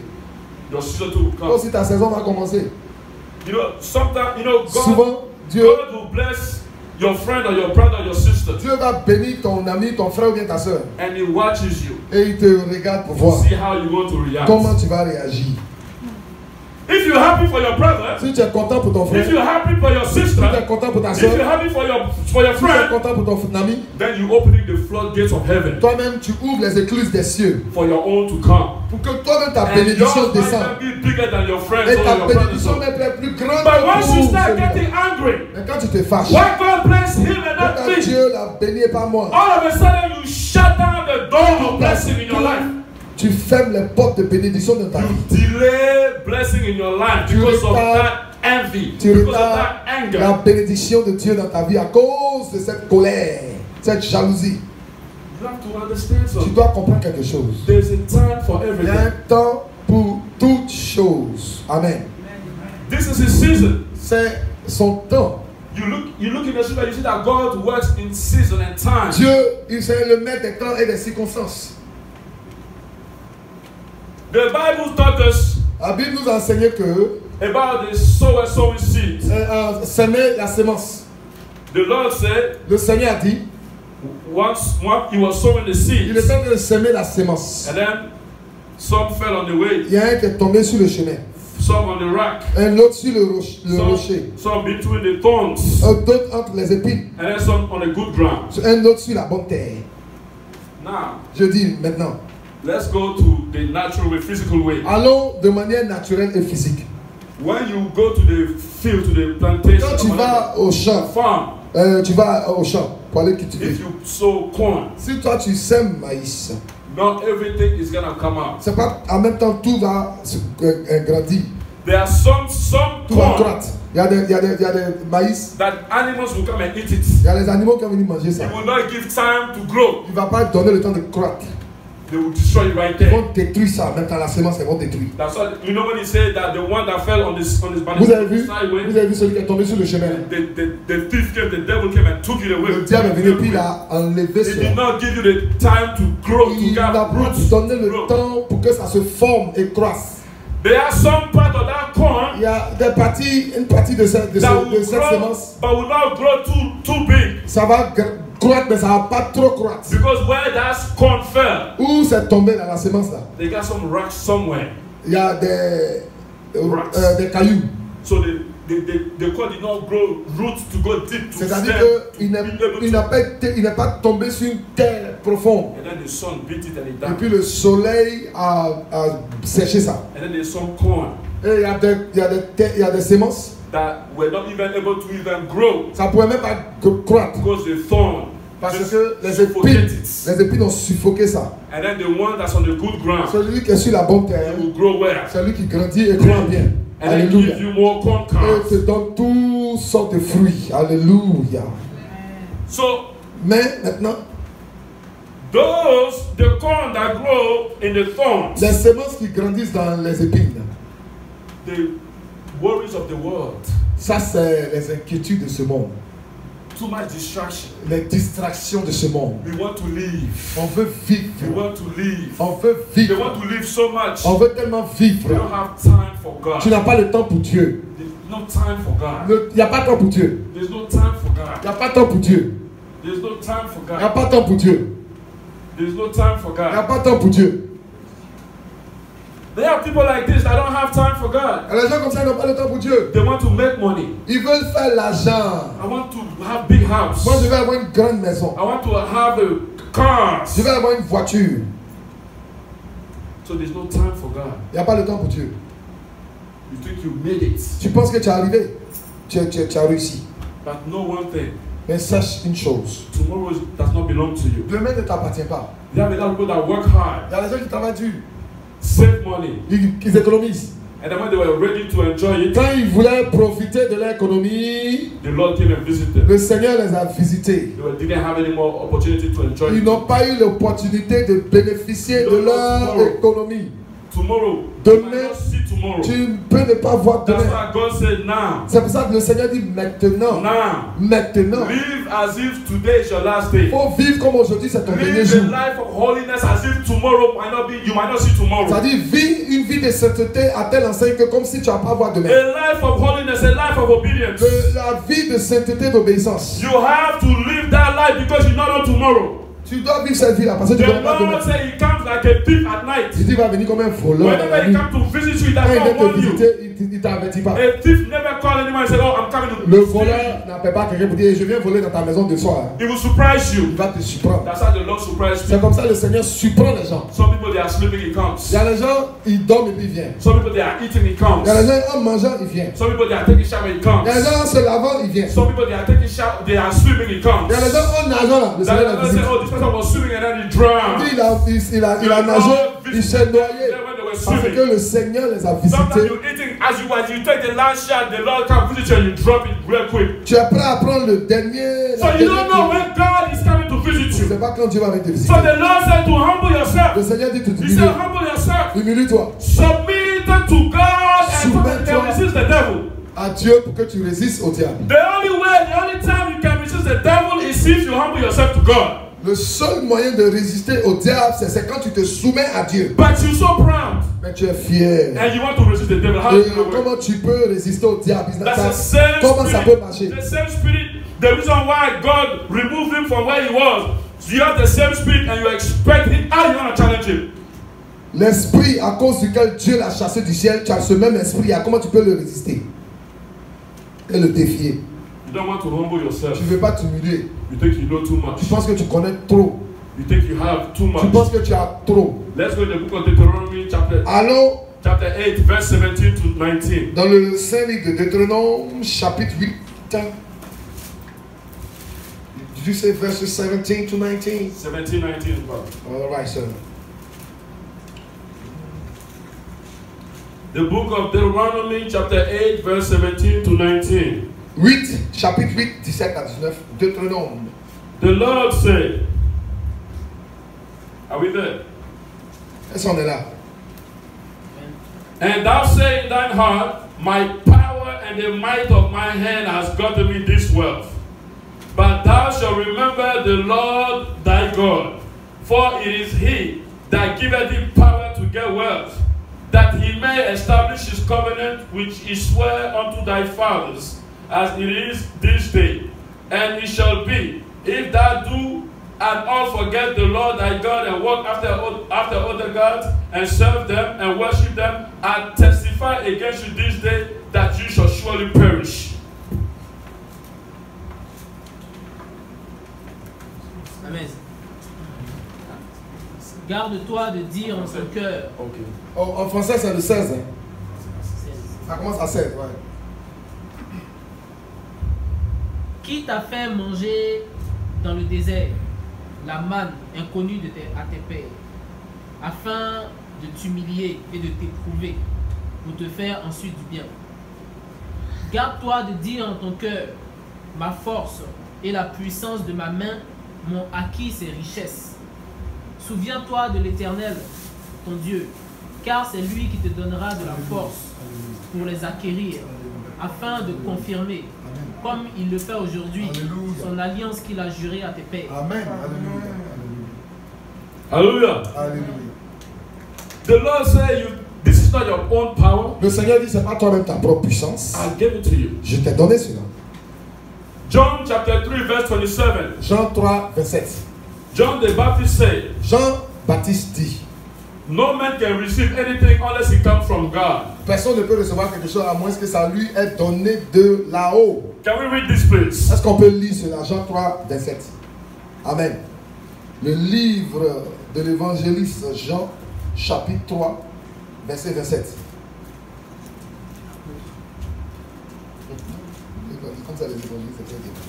your season too will come. aussi ta saison va commencer. You know, sometimes, you know, God, Souvent, Dieu, God will bless your friend or your brother or your sister, Dieu va bénir ton ami, ton frère ou bien ta soeur. and He watches you Et il te regarde pour to voir see how you're going to react. comment tu vas réagir. If you're happy for your brother, Si tu es content pour ton frère, if si you're happy for your tu es sister, content pour ta if you're soeur, happy for your si tu es friend, content pour ton ami, then you're opening the floodgates of heaven toi-même tu ouvres les écluses des cieux for your own to come. pour que toi-même ta And bénédiction yours might descende. not be bigger than your friends Et or ta your brothers. bénédiction même est plus grande But que once you tout. start Seigneur. getting angry, Mais quand tu te fâches, why God bless him and not quand me? Dieu l'a béni et pas moi, All of a sudden you shut down the door of blessing in your life. tu fermes les portes de bénédiction de ta vie. You delay blessing in your life Tu because of retardes- that envy, Tu because of retardes that anger. la bénédiction de Dieu dans ta vie à cause de cette colère, cette jalousie. You have to understand Tu something. dois comprendre quelque chose. There's a time for Il y a un everything. temps pour toutes choses. Amen. This is his season. C'est son temps. You look in the scripture, you see that God works in season and time. Dieu, il est le maître des temps et des circonstances. The Bible taught us La Bible nous a enseigné que about the sower sowing seed. semer la sémence. The Lord said, Le Seigneur a dit, once he was sowing the il seeds, est en train de semer la sémence. and then some fell on the way, Il y a un qui est tombé sur le chemin, some on the rock, un autre sur le rocher, some between the thorns, un autre entre les épines, and then some on the good ground. un autre sur la bonne terre. Now, Je dis maintenant, let's go to the natural way, physical way. allons de manière naturelle et physique. When you go to the field, to the plantation, Quand tu or vas au champ, farm, tu vas au champ pour aller cultiver. if you sow corn, Si toi tu sèmes maïs, not everything is gonna come out. c'est pas en même temps tout va grandir, There are some tout va corn croître. Il y a des maïs, that animals will come and eat it. il y a les animaux qui vont venir manger ça. It will not give time to grow. Il ne va pas donner le temps de croître. They will destroy it right Ils there. vont détruire ça, même quand la sémence, ils vont détruire. That's why you know when he said that the one that fell on this Vous banana avez sideway, vu celui qui est tombé sur le chemin. the thief came, the devil came and took it away. Le diable est venu puis il a enlevé It did cela. not give you the time to grow, to Il get n'a pas roots. donné le grow. temps pour que ça se forme et croisse. There are some part of that corn Il y a des parties, une partie de cette that will cette grow, sémence, but will not grow too big. ça va croître, mais ça ne va pas trop croître. Because where that corn fell, Où c'est tombé dans la sémence là? they got some rocks somewhere. Il y a des cailloux. So the corn did not grow roots to go deep to C'est-à-dire stem, qu'il to be able to- n'est pas tombé sur une terre profonde. And then the sun beat it and it Et died. puis le soleil a séché ça. And then there's some corn Et il y a des sémences, that were not even able to even grow ça ne pouvait même pas croître. because the thorn Parce just que les suffocated it. épines ont suffoqué ça. And then the one that's on the good ground Celui qui est sur la bonne terre, will grow well. celui qui grandit et croît bien. And then Alléluia. give you more corn Et cobs. te donne toutes sortes de fruits. Alléluia. So Mais maintenant, The corn that grow in the thorns. Les semences qui grandissent dans les épines. The worries of the world. Ça, c'est les inquiétudes de ce monde. Too much distraction. Les distractions de ce monde. We want to live. On veut vivre. We want to live. On veut vivre. They want to live so much. On veut tellement vivre. We don't have time for God. Tu n'as pas le temps pour Dieu. There's no time for God. Il n'y a pas de temps pour Dieu. There's no time for God. Il n'y a pas de temps pour Dieu. There's no time for Il n'y a God. pas de temps pour Dieu. There's no time for Il n'y a God. pas de temps pour Dieu. They have people like this that don't have time for God. Et les gens comme ça n'ont pas le temps pour Dieu. They want to make money. Ils veulent faire l'argent. I want to have big house. Moi, je vais avoir une grande maison. I want to have a car. Je vais avoir une voiture. So there's no time for God. Il n'y a pas le temps pour Dieu. You think you made it. Tu penses que tu es arrivé. Tu as réussi. But know one thing. Mais sache une chose. Tomorrow does not belong to you. Demain ne t'appartient pas. There are people that work hard, Il y a des gens qui travaillent dur. save money, Ils économisent. and then when they were ready to enjoy it, Quand ils voulaient profiter de leur économie, the Lord came and visited them. le Seigneur les a visités. They didn't have any more opportunity to enjoy Ils it. n'ont pas eu l'opportunité de bénéficier de leur économie. Tomorrow, Demain, you might not see tomorrow. Tu peux ne pas voir That's demain. why God said now. C'est pour ça que le Seigneur dit maintenant. Now. Maintenant. Live as if today is your last day. Il faut vivre comme aujourd'hui c'est ton dernier Live jour. a life of holiness as if tomorrow might not be, you might not see tomorrow. C'est-à-dire, vis une vie de sainteté à telle enseigne que comme si tu vas pas voir demain. A life of holiness, a life of obedience. La vie de sainteté d'obéissance. You have to live that life because you don't know tomorrow. Tu dois vivre cette vie-là parce que tu The ne connais pas demain. Lord said he comes like a thief at night. Il dit, il va venir comme un voleur. Whenever he comes to visit you, he Quand does il vient not te warn you. visiter, il ne t'avertit pas. A thief never call anyone and say, oh, I'm coming to Le steal voleur you. n'appelle pas quelqu'un pour dire, je viens voler dans ta maison de soir. He will surprise Il you. va te surprendre. That's how the Lord surprises C'est people. comme ça que le Seigneur surprend les gens. Some people, they are sleeping, he comes. Il y a les gens, ils dorment et puis ils viennent. Some people, they are eating, he comes. Il y a les gens, en mangeant, ils viennent. Some people, they are taking shower, he Il y a les comes. gens, en se lavant, ils viennent. Some people, they are taking shower, they are swimming, he comes. Il y a les gens, en nageant là, le That Seigneur la doesn't say, visite. oh, this person was swimming and then he Il drowned. dit, il a nagé, il s'est noyé. When they were Parce swimming. que le Seigneur les a Sometimes visités. you're eating as you take the last shot, the Lord can visit you and you drop it real quick. Tu es prêt à prendre le dernier. So you don't know when God is coming to visit Tu ne sais you. pas quand Dieu va venir te So visiter. the Lord said to humble Le yourself. Seigneur dit, He t'humilier. said, humble yourself. Humilie-toi Submit to God and Soumets-toi. resist the devil. à Dieu pour que tu résistes au diable. The only time you can resist the devil is if you humble yourself to God. Le seul moyen de résister au diable, c'est quand tu te soumets à Dieu. But you're so proud Mais tu es fier. and you want to resist the devil. How Et do you know? comment tu peux résister au diable? That's the same Comment ça peut marcher? spirit. The same spirit. The reason why God removed him from where he was. You have the same spirit and you expect him. How you want to challenge him? L'esprit à cause duquel Dieu l'a chassé du ciel, tu as ce même esprit. Comment tu peux le résister et le défier? You don't want to humble yourself. Tu ne veux pas t'humilier. You think you know too much. Tu penses que tu connais trop. You think you have too much. Tu penses que tu as trop. Let's go to the book of Deuteronomy Allons chapter 8, verse 17 to 19. dans le Saint livre de Deutéronome, chapitre 8. Did you say verses 17 to 19? 17, 19. All right, sir. The book of Deuteronomy chapter 8, verse 17 to 19. 8, chapitre 8, 17 à 19, Deutéronome. The Lord said, are we there? Est-ce qu'on est là? And thou say in thine heart, my power and the might of my hand has gotten me this wealth. But thou shalt remember the Lord thy God, for it is he that giveth thee power to get wealth, that he may establish his covenant which he sware unto thy fathers, as it is this day. And it shall be, if thou do and all forget the Lord thy God and walk after other gods and serve them and worship them, and testify against you this day that you shall surely perish. Amen. Garde-toi de dire en ton cœur. Okay. En français, c'est le 16. Hein? Ça commence à 16, ouais. Qui t'a fait manger dans le désert la manne inconnue à tes pères, afin de t'humilier et de t'éprouver, pour te faire ensuite du bien. Garde-toi de dire en ton cœur, ma force et la puissance de ma main m'ont acquis ces richesses. Souviens-toi de l'Éternel, ton Dieu, car c'est lui qui te donnera de la force pour les acquérir, afin de confirmer, comme il le fait aujourd'hui, son alliance qu'il a jurée à tes pères. Amen. Hallelujah. Alléluia. The Lord said, this is not your own power. Le Seigneur dit, c'est pas toi-même ta propre puissance. I gave it to you. Je t'ai donné cela. John chapter 3 verse 27. Jean 3, verset 7. John the Baptist said, Jean-Baptiste dit, no man can receive anything unless it comes from God. personne ne peut recevoir quelque chose à moins que ça lui est donné de là-haut. Can we read this please? Est-ce qu'on peut lire cela? Jean 3, verset 7. Amen. Le livre de l'évangéliste Jean, chapitre 3, verset 27. Comme ça, les évangilistes, c'est très évangélistes.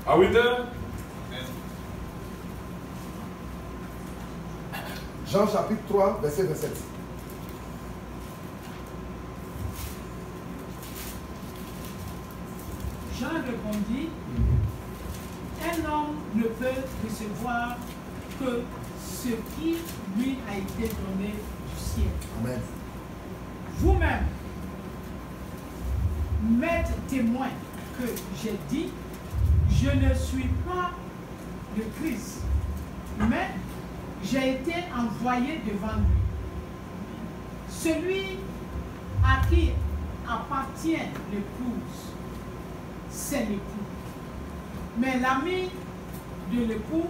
Are we there? Jean chapitre 3, verset 27. Jean répondit, un homme ne peut recevoir que ce qui lui a été donné du ciel. Amen. Vous-même m'êtes témoin que j'ai dit, je ne suis pas le Christ, mais j'ai été envoyé devant lui. Celui à qui appartient l'épouse, c'est l'époux. Mais l'ami de l'époux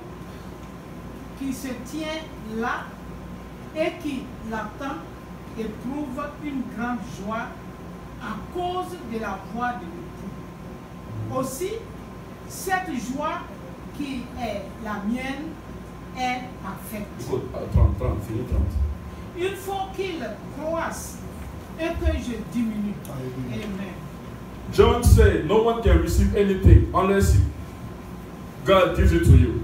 qui se tient là et qui l'attend éprouve une grande joie à cause de la voix de l'époux. Aussi, cette joie qui est la mienne est parfaite. 30, fini 30. Il faut qu'il croisse et que je diminue. Amen. John said, no one can receive anything unless God gives it to you.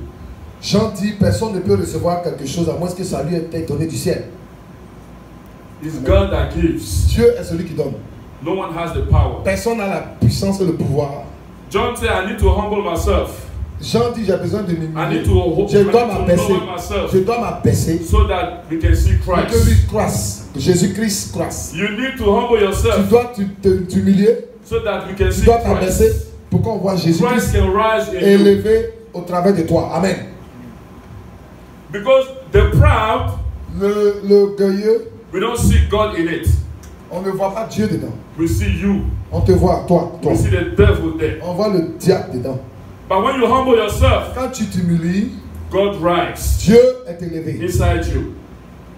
Jean dit, personne ne peut recevoir quelque chose à moins que ça lui ait été donné du ciel. It's God that gives. Dieu est celui qui donne. No one has the power. Personne n'a la puissance et le pouvoir. John said, I need to humble myself. Jean dit, j'ai besoin de I need m'humilier. to Je dois m'abaisser. lower myself Je dois m'abaisser so that we can see pour que Christ. lui croisse. Que Jésus-Christ croisse. You need to humble Tu yourself dois t'humilier. so that we can Tu see dois t'abaisser Christ. pour qu'on voit Christ Jésus-Christ can rise in you. élevé au travers de toi. Amen. Because the proud, L'orgueilleux, we don't see God in it. on ne voit pas Dieu dedans. We see you. On te voit, toi. We see the devil there. On voit le diable dedans. But when you humble yourself, Quand tu t'humilies, God rises Dieu est élevé. inside you.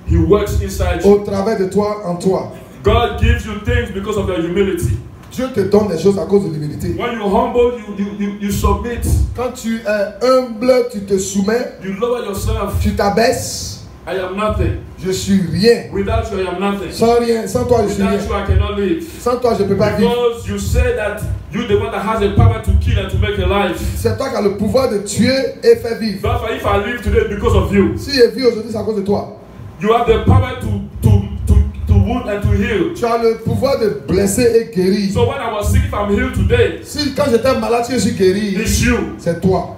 He works inside you. Au travers de toi, en toi. God gives you things because of your humility. Dieu te donne des choses à cause de l'humilité. When you humble, you submit. Quand tu es humble, tu te soumets, You lower yourself. tu t'abaisses. I am nothing. Je suis rien. Without you, I am nothing. Sans rien, sans toi, je suis Without rien. you, I cannot live. Sans toi, je ne peux pas vivre. Because you say that you're the one that has the power to kill and to make a life. C'est toi qui as le pouvoir de tuer et faire vivre. Therefore, if I live today because of you, Si je vis aujourd'hui, c'est à cause de toi. you have the power to wound and to heal. Tu as le pouvoir de blesser et guérir. So when I was sick, if I'm healed today, Si quand j'étais malade, je suis guéri, it's you. c'est toi.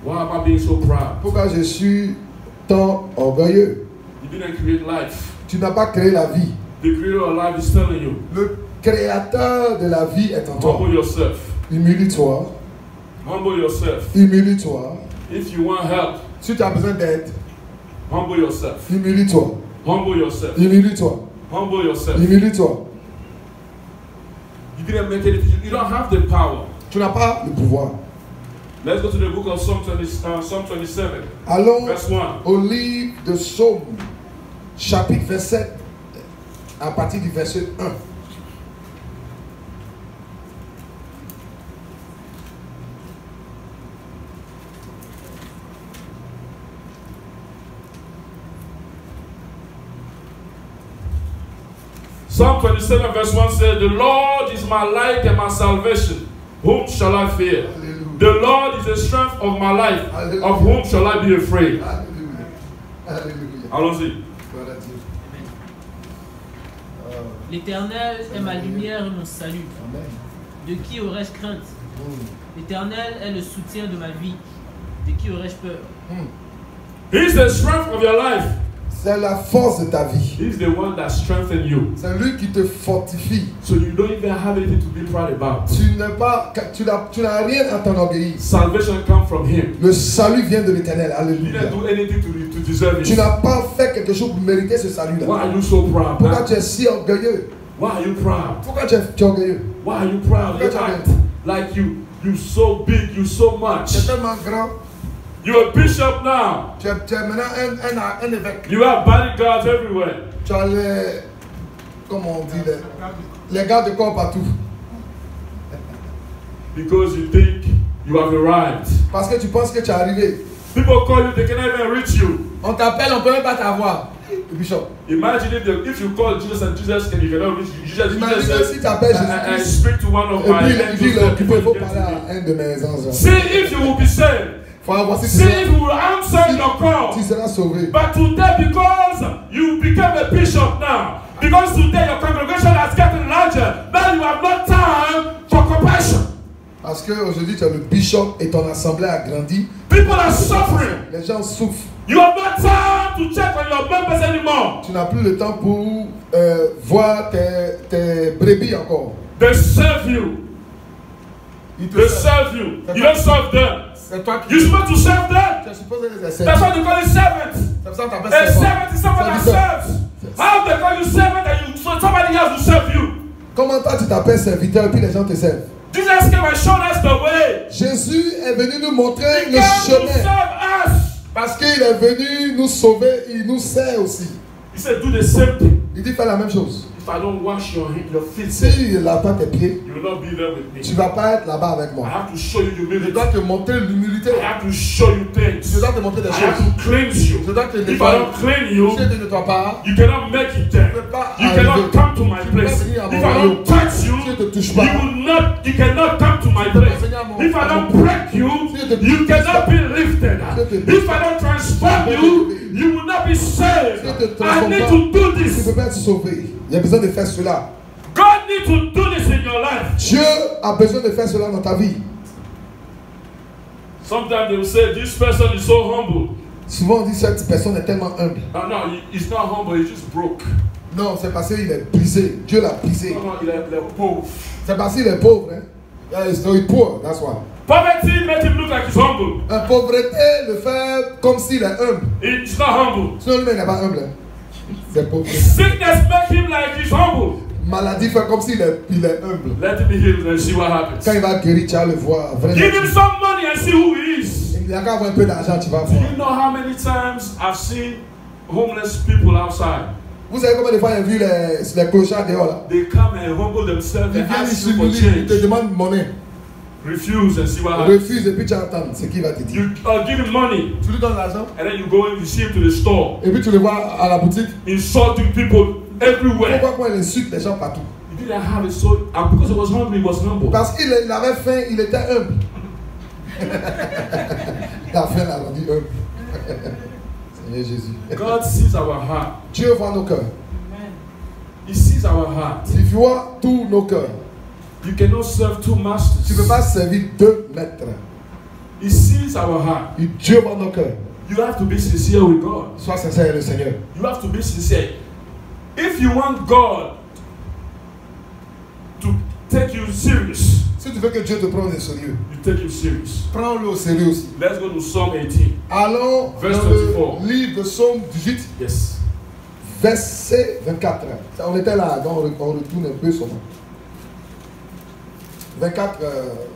Why am I being so proud? Pourquoi je suis tant orgueilleux? You didn't create life. Tu n'as pas créé la vie. The creator of life is telling you, Le créateur de la vie est en toi. humble yourself. Humilie-toi. Humble yourself. Humilie-toi. If you want help, Si tu as besoin d'aide, humble yourself. humilie-toi. Humble yourself. Humilie-toi. Humble yourself. Humilie-toi. You didn't make anything. You don't have the power. Tu n'as pas le pouvoir. Let's go to the book of Psalm 27, Allons verse 1. au livre de Psaume, chapitre 27, à partir du verset 1. Psalm 27, verse 1 says, the Lord is my light and my salvation. Whom shall I fear? Alléluia. The Lord is the strength of my life. Hallelujah. Of whom shall I be afraid? Alléluia. Alléluia. Allons-y. Gloire à Dieu. L'Éternel est ma lumière et mon salut. Amen. De qui aurais-je crainte? L'Éternel est le soutien de ma vie. De qui aurais-je peur? He's the strength of your life. C'est la force de ta vie. He's the one that strengthens you. C'est lui qui te fortifie. So you don't even have anything to be proud about. Tu n'as rien à t'enorgueillir. Salvation comes from him. Le salut vient de l'Éternel. You Alléluia. didn't do anything to deserve Tu it. n'as pas fait quelque chose pour mériter ce salut-là. Why are you so proud? Pourquoi tu es si orgueilleux? Why are you proud? Pourquoi tu es orgueilleux? Why are you proud? You act like you so big, you so Tu es much. tellement grand. You're a bishop now. Tu es maintenant un évêque. You have bodyguards everywhere. Tu as les... Comment on dit? Les gardes de corps partout. Because you think you have arrived. Parce que tu penses que tu es arrivé. People call you, they cannot even reach you. On t'appelle, on ne peut même pas t'avoir. Bishop. Imagine if you call Jesus and Jesus and you cannot reach you. Jesus Imagine si tu appelles I Jésus. speak to one of Et my puis il dit, angels. il faut parler à un de mes anges. See if you will be saved. Faut avoir si See if you will answer your call. tu seras sauvé. But today, because you became a bishop now, because today your congregation has gotten larger, now you have no time for compassion. Parce qu'aujourd'hui, tu es le bishop et ton assemblée a grandi. People are suffering. Les gens souffrent. You have no time to check on your members anymore. Tu n'as plus le temps pour voir tes brebis encore. They serve you. They serve you. You don't serve them. C'est toi qui... You're supposed to serve them. Tu es supposé les servir. That's why they call it servants. C'est pour ça qu'on t'appelle A servant. servant is someone that serves. How they call you servant and you, so somebody else will serve you? Comment toi tu t'appelles serviteur et puis les gens te servent? Jesus came and showed us the way. Jésus est venu nous montrer He le came to chemin. serve us. Parce qu'il est venu nous sauver, il nous sert aussi. He said, do the same thing. Il dit fais la même chose. If I don't wash your feet, Si il ne lave pas tes pieds, you will not be there with me. tu ne vas pas être là-bas avec I moi. have to show you Je humility. dois te montrer l'humilité. I have to show you things. Je dois te montrer des I have choses. to cleanse you. Je dois te If I nettoyer. don't clean you, Si je ne nettoie pas, you cannot make it there. tu ne peux pas You arriver. cannot come to my Tu peux pas place. venir à If mon I royaume. don't touch you, Si je ne te touche you pas, you cannot come to my place. If I don't break you, you cannot be lifted. If I don't transform you, you will not be saved. si je ne te I transforme need pas, to do tu ne this. peux pas être sauvé. Il y a besoin de faire cela. God needs to do this in your life. Dieu a besoin de faire cela dans ta vie. Sometimes they will say, this person is so humble. Souvent on dit cette personne est tellement humble. No, he's not humble, he's just broke. Non, c'est parce qu'il est brisé. Dieu l'a brisé. No, il est pauvre. C'est parce qu'il est pauvre. Hein? Yeah, he's very poor, that's why. Poverty made him look like he's humble. La pauvreté le fait comme s'il est humble. He's not humble. Sinon lui-même n'est pas humble. Hein? C'est pauvre. Sickness make him like he's humble. Maladie fait comme s'il est humble. Let him be healed and see what happens. Quand il va guérir, tu vas le voir. Vraiment. Give him some money and see who he is. Il a qu'à avoir un peu d'argent, tu vas Do voir. you know how many times I've seen homeless people outside? Vous savez combien de fois il a vu les clochards dehors là? They come and humble themselves Ils and viennent ask ici, you for ils te change. demandent monnaie. Refuse and see what happens. Refuse et puis tu attends ce qu'il va te dire. You give him money Tu lui donnes l'argent and then you go and you see him to the store, et puis tu le vois à la boutique. insulting people everywhere. Pourquoi il insulte les gens partout? He didn't have it so, and because he was hungry, he was humble. Parce qu'il avait faim, il était humble. La faim l'a rendu humble. Seigneur Jésus. God sees our heart. Dieu voit nos cœurs. He sees our heart. Il voit tous nos cœurs. You cannot serve two masters. Tu ne peux pas servir deux maîtres. He sees our heart. Et Dieu voit nos cœurs. You have to be sincere with God. Sois sincère avec le Seigneur. You have to be sincere. If you want God to take you serious, Si tu veux que Dieu te prenne au sérieux, you take him serious. prends-le au sérieux aussi. Let's go to Psalm 18. Allons Verse dans 24. le livre de Psaume 18, Yes. verset 24. On était là, donc on retourne un peu sur moi. 24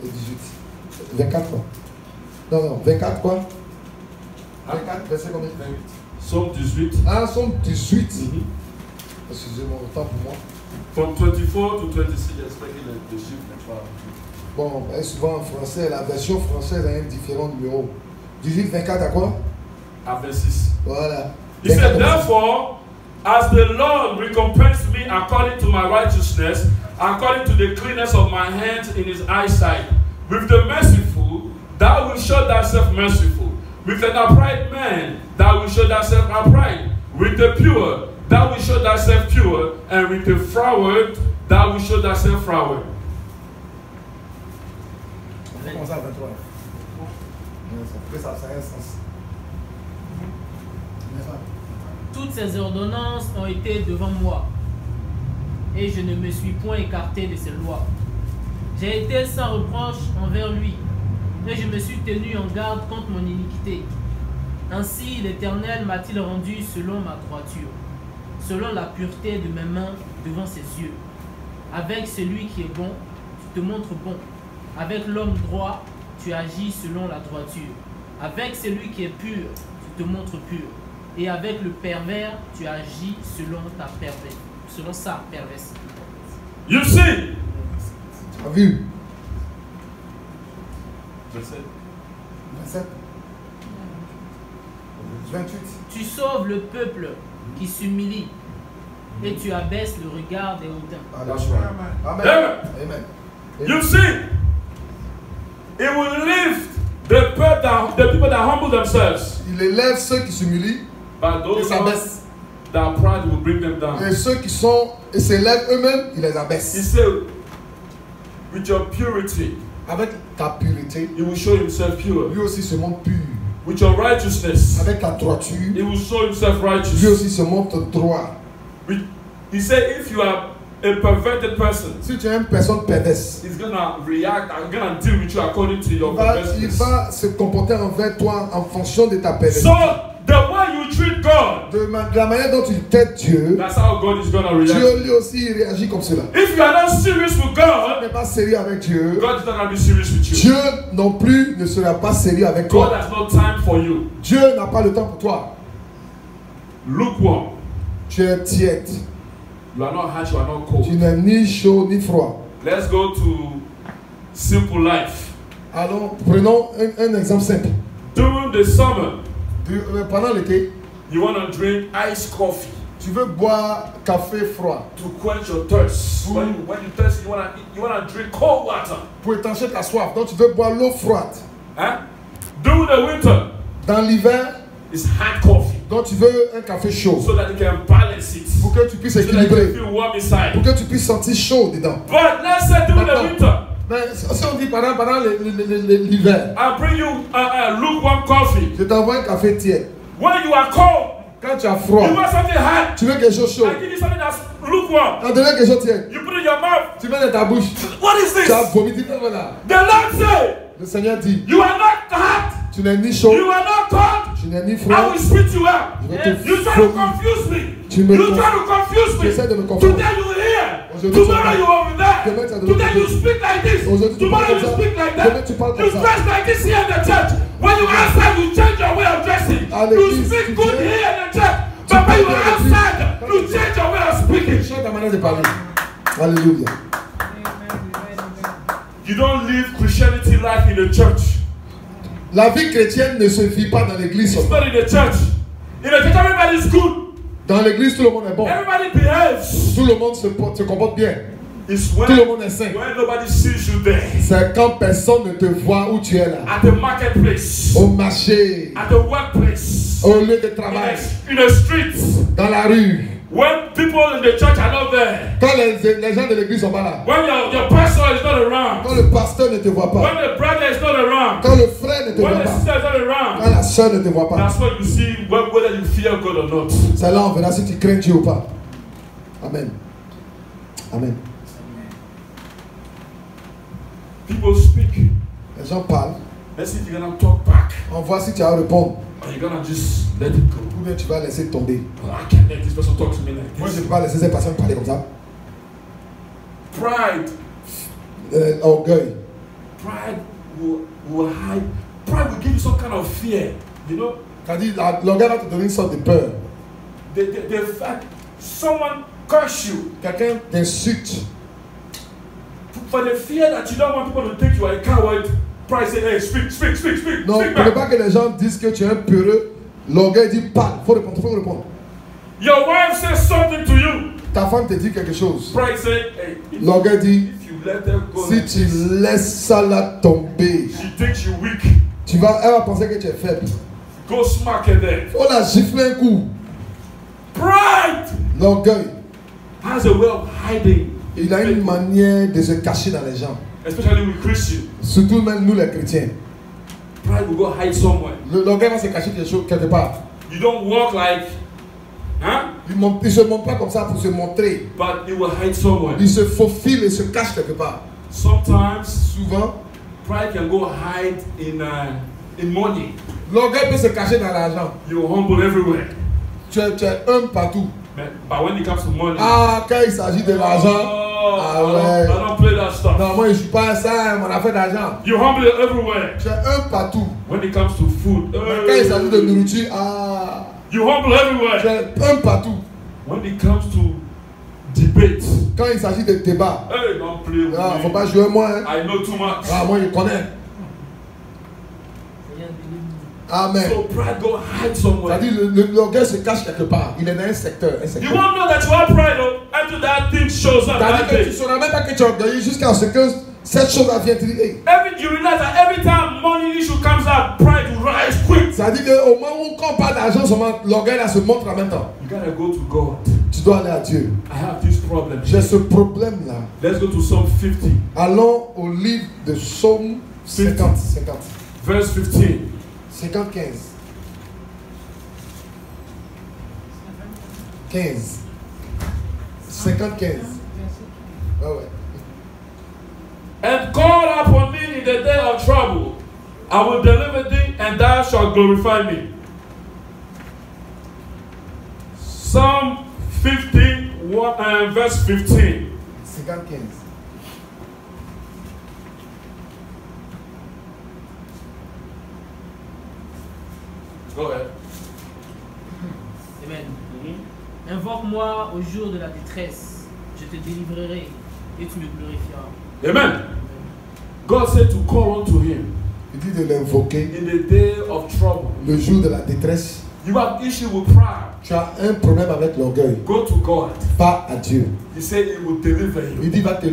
et 18. 24 quoi? Non, 24 quoi? 24, verset combien? Psalm 18. Ah, Psaume 18. Excusez-moi, autant pour moi. From 24 to 26, expecting the shift and far. Bon, souvent en français, la version française a un différent numéro. 18, 24 à quoi? At verse 6. Voilà. He said, 24. therefore, as the Lord recompensed me according to my righteousness, according to the cleanness of my hands in his eyesight, with the merciful, thou wilt show thyself merciful. With an upright man, thou wilt show thyself upright. With the pure, thou wilt show thyself pure. And with the froward, thou wilt show thyself froward. faut commencer à 23. Ça a un sens. Toutes ces ordonnances ont été devant moi, et je ne me suis point écarté de ces lois. J'ai été sans reproche envers lui, et je me suis tenu en garde contre mon iniquité. Ainsi l'Éternel m'a-t-il rendu selon ma droiture, selon la pureté de mes mains devant ses yeux. Avec celui qui est bon, tu te montres bon. Avec l'homme droit, tu agis selon la droiture. Avec celui qui est pur, tu te montres pur. Et avec le pervers, tu agis selon sa perversité. You see? Tu as vu? Verset 27. 28. Tu sauves le peuple qui s'humilie, et tu abaisses le regard des hautains. Amen. Amen. Amen. You see? It will lift the people that humble themselves. Il élève ceux qui s'humilient But et those s'abaisse. that pride will bring them down. Et ceux qui s'élèvent eux-mêmes, il les He abaisse. said, with your purity, Avec ta pureté, he will show himself pure. lui aussi se montre pur. With your righteousness, Avec ta droiture, he will show himself lui righteous. aussi se montre droit. He said, if you are a perverted person, Si tu es une personne perverse, he's gonna react and gonna deal with you according to your il perverseness. va se comporter envers toi en fonction de ta perversité. So the way you treat God, De la manière dont tu traites Dieu, that's how God is gonna react. Dieu lui aussi il réagit comme cela. If you are not serious with Tu God, n'es pas sérieux avec Dieu, God is not gonna be serious with you. Dieu non plus ne sera pas sérieux avec God toi. has no time for you. Dieu n'a pas le temps pour toi. Lukewarm. Tu es tiède. You are not hot, you are not Tu cold. n'es ni chaud ni froid. Let's go to simple life. Allons, prenons un exemple simple. During the summer, Pendant l'été, you want to drink iced coffee tu veux boire café froid to quench your thirst. Mm. When you thirsty, you wanna drink cold water. pour étancher ta soif. Donc tu veux boire l'eau froide. Huh? During the winter, Dans l'hiver, it's hot coffee donc tu veux un café chaud so that you can balance it. pour que tu puisses So that you équilibrer, can feel warm inside. pour que tu puisses sentir chaud dedans. But let's say during the Maintenant, winter, mais si on dit pendant l'hiver, I bring you lukewarm coffee. je t'envoie un café tiède. When you are cold, Quand tu as froid, you want something hot. tu veux quelque chose chaud. I give you something that's lukewarm. On donne quelque chose tiède. You put it in your mouth. Tu mets dans ta bouche. What is Tu as this? vomité. Voilà. The Lord say, Le Seigneur dit, you are not hot. tu n'es ni chaud, You are not cold. tu n'es ni I froid. will spit you out. Je vais te You try to vomir. confuse me. Tu me You conf- try to confuse Tu essaies de me me. confondre. Today you here. Aujourd'hui, Tomorrow tu you over there. Demain, tu as de Today l'autre you côté. speak like this. Aujourd'hui, tu Tomorrow parles you comme ça. speak like Demain, that. tu parles You comme ça. dress like this here in the church. When you outside, you change your way of dressing. À You l'église, speak tu good viens. here in the church. But when you are outside, you change your way of speaking. Change ta manière de parler. Alléluia. You don't live Christianity life in the church. La vie chrétienne ne se vit pas dans l'église. It's not in the church. In the church, everybody's good. Dans l'église, tout le monde est bon. Everybody behaves. Tout le monde se comporte bien. It's Tout le when monde est sain. nobody sees you there. C'est quand personne ne te voit où tu es là. At the marketplace. Au marché, At the workplace. au lieu de In travail, the streets. dans la rue. When people in the church are not there. Quand les gens de l'église sont pas là. When your pastor is not around. Quand le pasteur ne te voit pas. When the brother is not around. Quand le frère ne te When voit the pas. sister is not around. Quand la soeur ne te voit pas. That's when you see whether you fear God or not. C'est là on verra si tu crains Dieu ou pas. Amen. Amen. People speak. Les gens parlent. Let's see if you're gonna talk back. On voit si tu vas répondre. Or you're gonna just let it go. Ou bien tu vas laisser tomber. Oh, I can't let this person talk to me like Moi je ne this. peux pas laisser cette personne parler comme ça. Pride. Orgueil. Pride will hide. Pride will give you some kind of fear. You know? C'est-à-dire, l'orgueil va te donner une sorte de peur. The fact someone curse you Quelqu'un t'insulte. for the fear that you don't want people to think you are a coward. Pride say, hey, speak. Non, Speak pour ne back. pas que les gens disent que tu es un peureux, l'orgueil dit parle. Faut répondre. Your wife says something to you. Ta femme te dit quelque chose. Pride say, hey, L'orgueil dit, if you let her go, si like tu this, laisses ça là tomber, she thinks you weak. elle va penser que tu es faible. Go smack her there. Faut la gifler un coup. Pride L'orgueil, has a way of hiding. il a une manière de se cacher dans les gens. especially with Christians. Surtout même nous les chrétiens. Pride will go hide somewhere. L'orgueil va se cacher quelque part. You don't walk like, Il ne se montre pas comme ça pour se montrer. but it will hide somewhere. Il se faufile et se cache quelque part. Sometimes Souvent, pride can go hide in money. l'orgueil peut se cacher dans l'argent. You're humble everywhere. Tu es humble partout. But when it comes to money, Ah, quand il s'agit de l'argent, ah ouais. I don't play that stuff. Non, moi je ne suis pas ça, mon affaire d'argent. You're humble everywhere. Tu es humble partout. When it comes to food, Mais quand il s'agit de nourriture, ah, you're humble tu everywhere. es humble partout. When it comes to debate, Quand il s'agit de débat, hey, don't play with ah, me. faut pas jouer moi. Hein. I know too much. Ah, moi je connais. Amen. So pride go hide somewhere. C'est-à-dire l'orgueil se cache quelque part. Il est dans un secteur. You won't know that you are pride until that thing shows up. C'est-à-dire That que tu ne day. sauras même pas que tu es orgueilleux jusqu'à ce que cette chose-là vienne te dire. Hey. You realize that every time money issue comes out, pride will rise quick. C'est-à-dire qu'au moment où quand on parle d'argent, l'orgueil là se montre en même temps. You gotta go to God. Tu dois aller à Dieu. I have this problem. J'ai ce problème-là. Let's go to Psalm 50, Allons au livre de Psaume 50. verse 15. 15. 15. 15. Ah ouais. And call upon me in the day of trouble. I will deliver thee, and thou shalt glorify me. Psalm 50, verse 15. 15. Go ahead. Amen. Invoque-moi au jour de la détresse, je te délivrerai et tu me glorifieras. Amen. God said to call unto him Il dit de l'invoquer in the day of trouble. le jour de la détresse. You have issue with pride. Tu as un problème avec l'orgueil. Go to God. Va à Dieu. He said he will deliver you. Il dit va te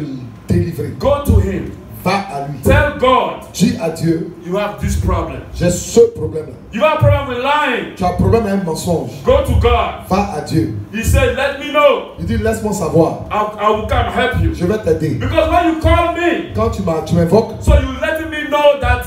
délivrer. Go to him. Va à lui. Tell God Dis à Dieu, you have this problem. j'ai ce problème-là. You have a problem with lying. Tu as un problème avec un mensonge. Go to God. Va à Dieu. He said, let me know. Il dit laisse-moi savoir. I will come help you. Je vais t'aider. Because when you call me, Quand tu m'invoques, so you letting me know that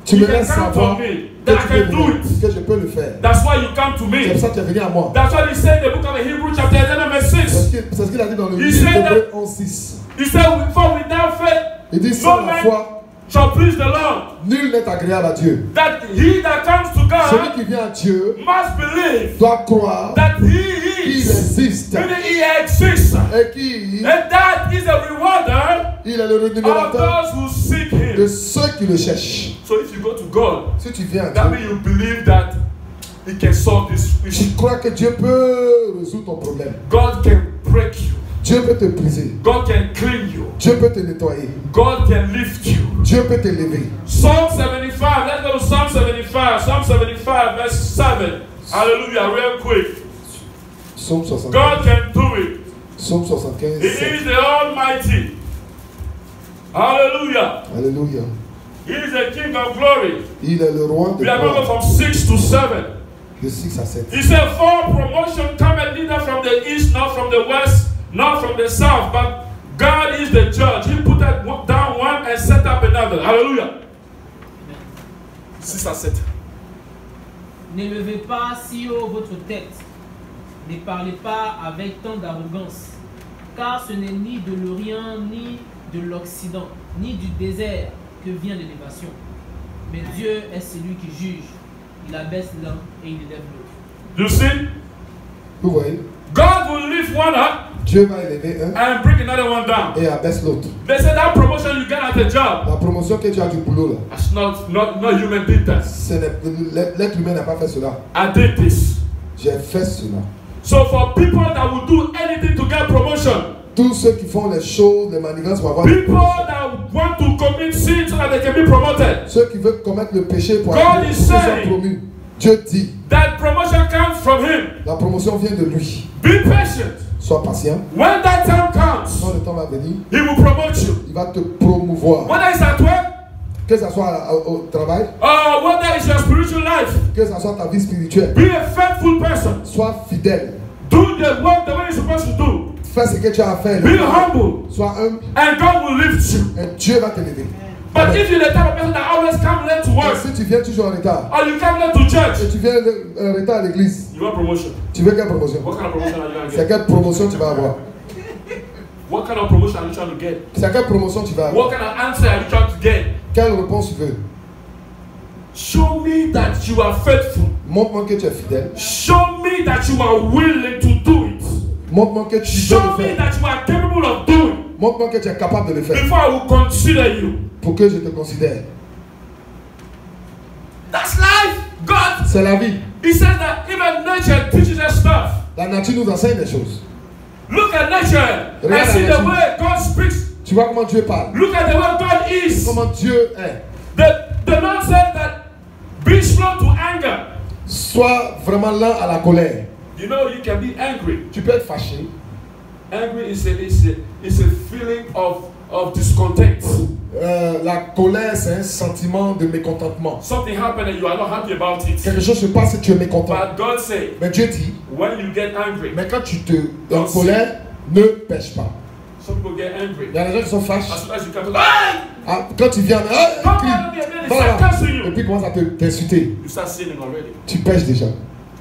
tu you me can laisses count savoir on que, me, that I can do it. que je peux le faire. That's why you come to C'est me. pour ça que tu es venu à moi. That's what he said in the book of Hebrews chapter 11 verse 6. C'est ce qu'il a dit dans le He livre said d'Hébreux 11:6. He said, for without faith, Il dit no sans la man foi, shall please the Lord. nul n'est agréable à Dieu. That he that comes to Celui God qui vient à Dieu must believe doit croire that he qu'il is, existe meaning he exists, et qu'il and that is a rewarder est le of rémunérateur those who seek de him. ceux qui le cherchent. So if you go to God, Si tu viens à that Dieu, means you believe that he can solve this issue. tu crois que Dieu peut résoudre ton problème. God can break you. Dieu peut te briser. God can clean you. Dieu peut te nettoyer. God can lift you. Dieu peut t'élever. Psalm 75. Let's go to Psalm 75. Psalm 75, verse 7. Hallelujah, real quick. Psaume 75. God can do it. Psaume 75. He is the Almighty. Hallelujah. Alléluia. He is the King of glory. Il est le roi de We are going to go gloire. from 6 to 7. De 6 à 7. He said, for promotion cometh neither from the east, nor from the west, nor from the south, but God is the judge. He put down one and set up another. Hallelujah. 6 à 7. N'élevez pas si haut votre tête, ne parlez pas avec tant d'arrogance, car ce n'est ni de l'Orient, ni de l'Occident, ni du désert que vient l'élévation. Mais Dieu est celui qui juge. Il abaisse l'un et il élève l'autre. You see? Vous voyez, God will lift one up Dieu va élever un and bring another one down. et abaisse l'autre. They said that promotion you get at the job, La promotion que tu as du boulot là, that's not human did that. l'être humain n'a pas fait cela. I did this. J'ai fait cela. So for people that will do anything to get promotion, Tous ceux qui font les choses, les manigances pour avoir people that want to commit sin so that they can be promoted, ceux qui veulent commettre le péché pour God avoir is qu'ils soient saying- promus. Dieu dit, that promotion comes from him. la promotion vient de lui. Be patient. Sois patient. When that time comes, Quand le temps va venir, he will promote you. il va te promouvoir. Whether it's at work, Que ce soit au travail, or whether it's your spiritual life, que ce soit ta vie spirituelle. be a faithful person. Sois fidèle. Do the work the way you're supposed to do. Fais ce que tu as à faire. Be humble. Sois humble. And God will lift you. Et Dieu va te lever. But if you're the type of person that always come late to Et work, si tu viens toujours en retard, or you come late to church, et tu viens en retard à l'église, you want promotion. tu veux quelle promotion? What kind of promotion are you going to C'est get? quelle promotion tu vas avoir? What kind of promotion are you trying to get? C'est quelle promotion tu vas avoir? What kind of answer are you trying to get? Quelle réponse tu veux? Show me that you are faithful. Montre-moi que tu es fidèle. Show me that you are willing to do it. Montre-moi que tu veux Show le me faire. that you are capable of doing Montre-moi que tu es capable de le faire. before I will consider you. Pour que je te considère. That's life. God, C'est la vie. He says that even nature teaches us stuff. La nature nous enseigne des choses. Look at nature and Regarde see la the nature. way God speaks. Tu vois comment Dieu parle. Look at the way God is. Comment Dieu est. The Lord said that be slow to anger. Sois vraiment lent à la colère. You know, you can be angry. Tu peux être fâché. Angry is a feeling of discontent. La colère, c'est un sentiment de mécontentement. Something happened and you are not happy about it. Quelque chose se passe et tu es mécontent. But God said, Mais Dieu dit, when you get angry, mais quand tu te en colère, ne pêche pas. some people get angry. Il y a des gens qui sont fâchés. As soon as you come to hey! Quand tu viens, Come crie. on, they Voilà. start cursing you. Et puis commence à t'insulter. You start sinning already. Tu pêches déjà.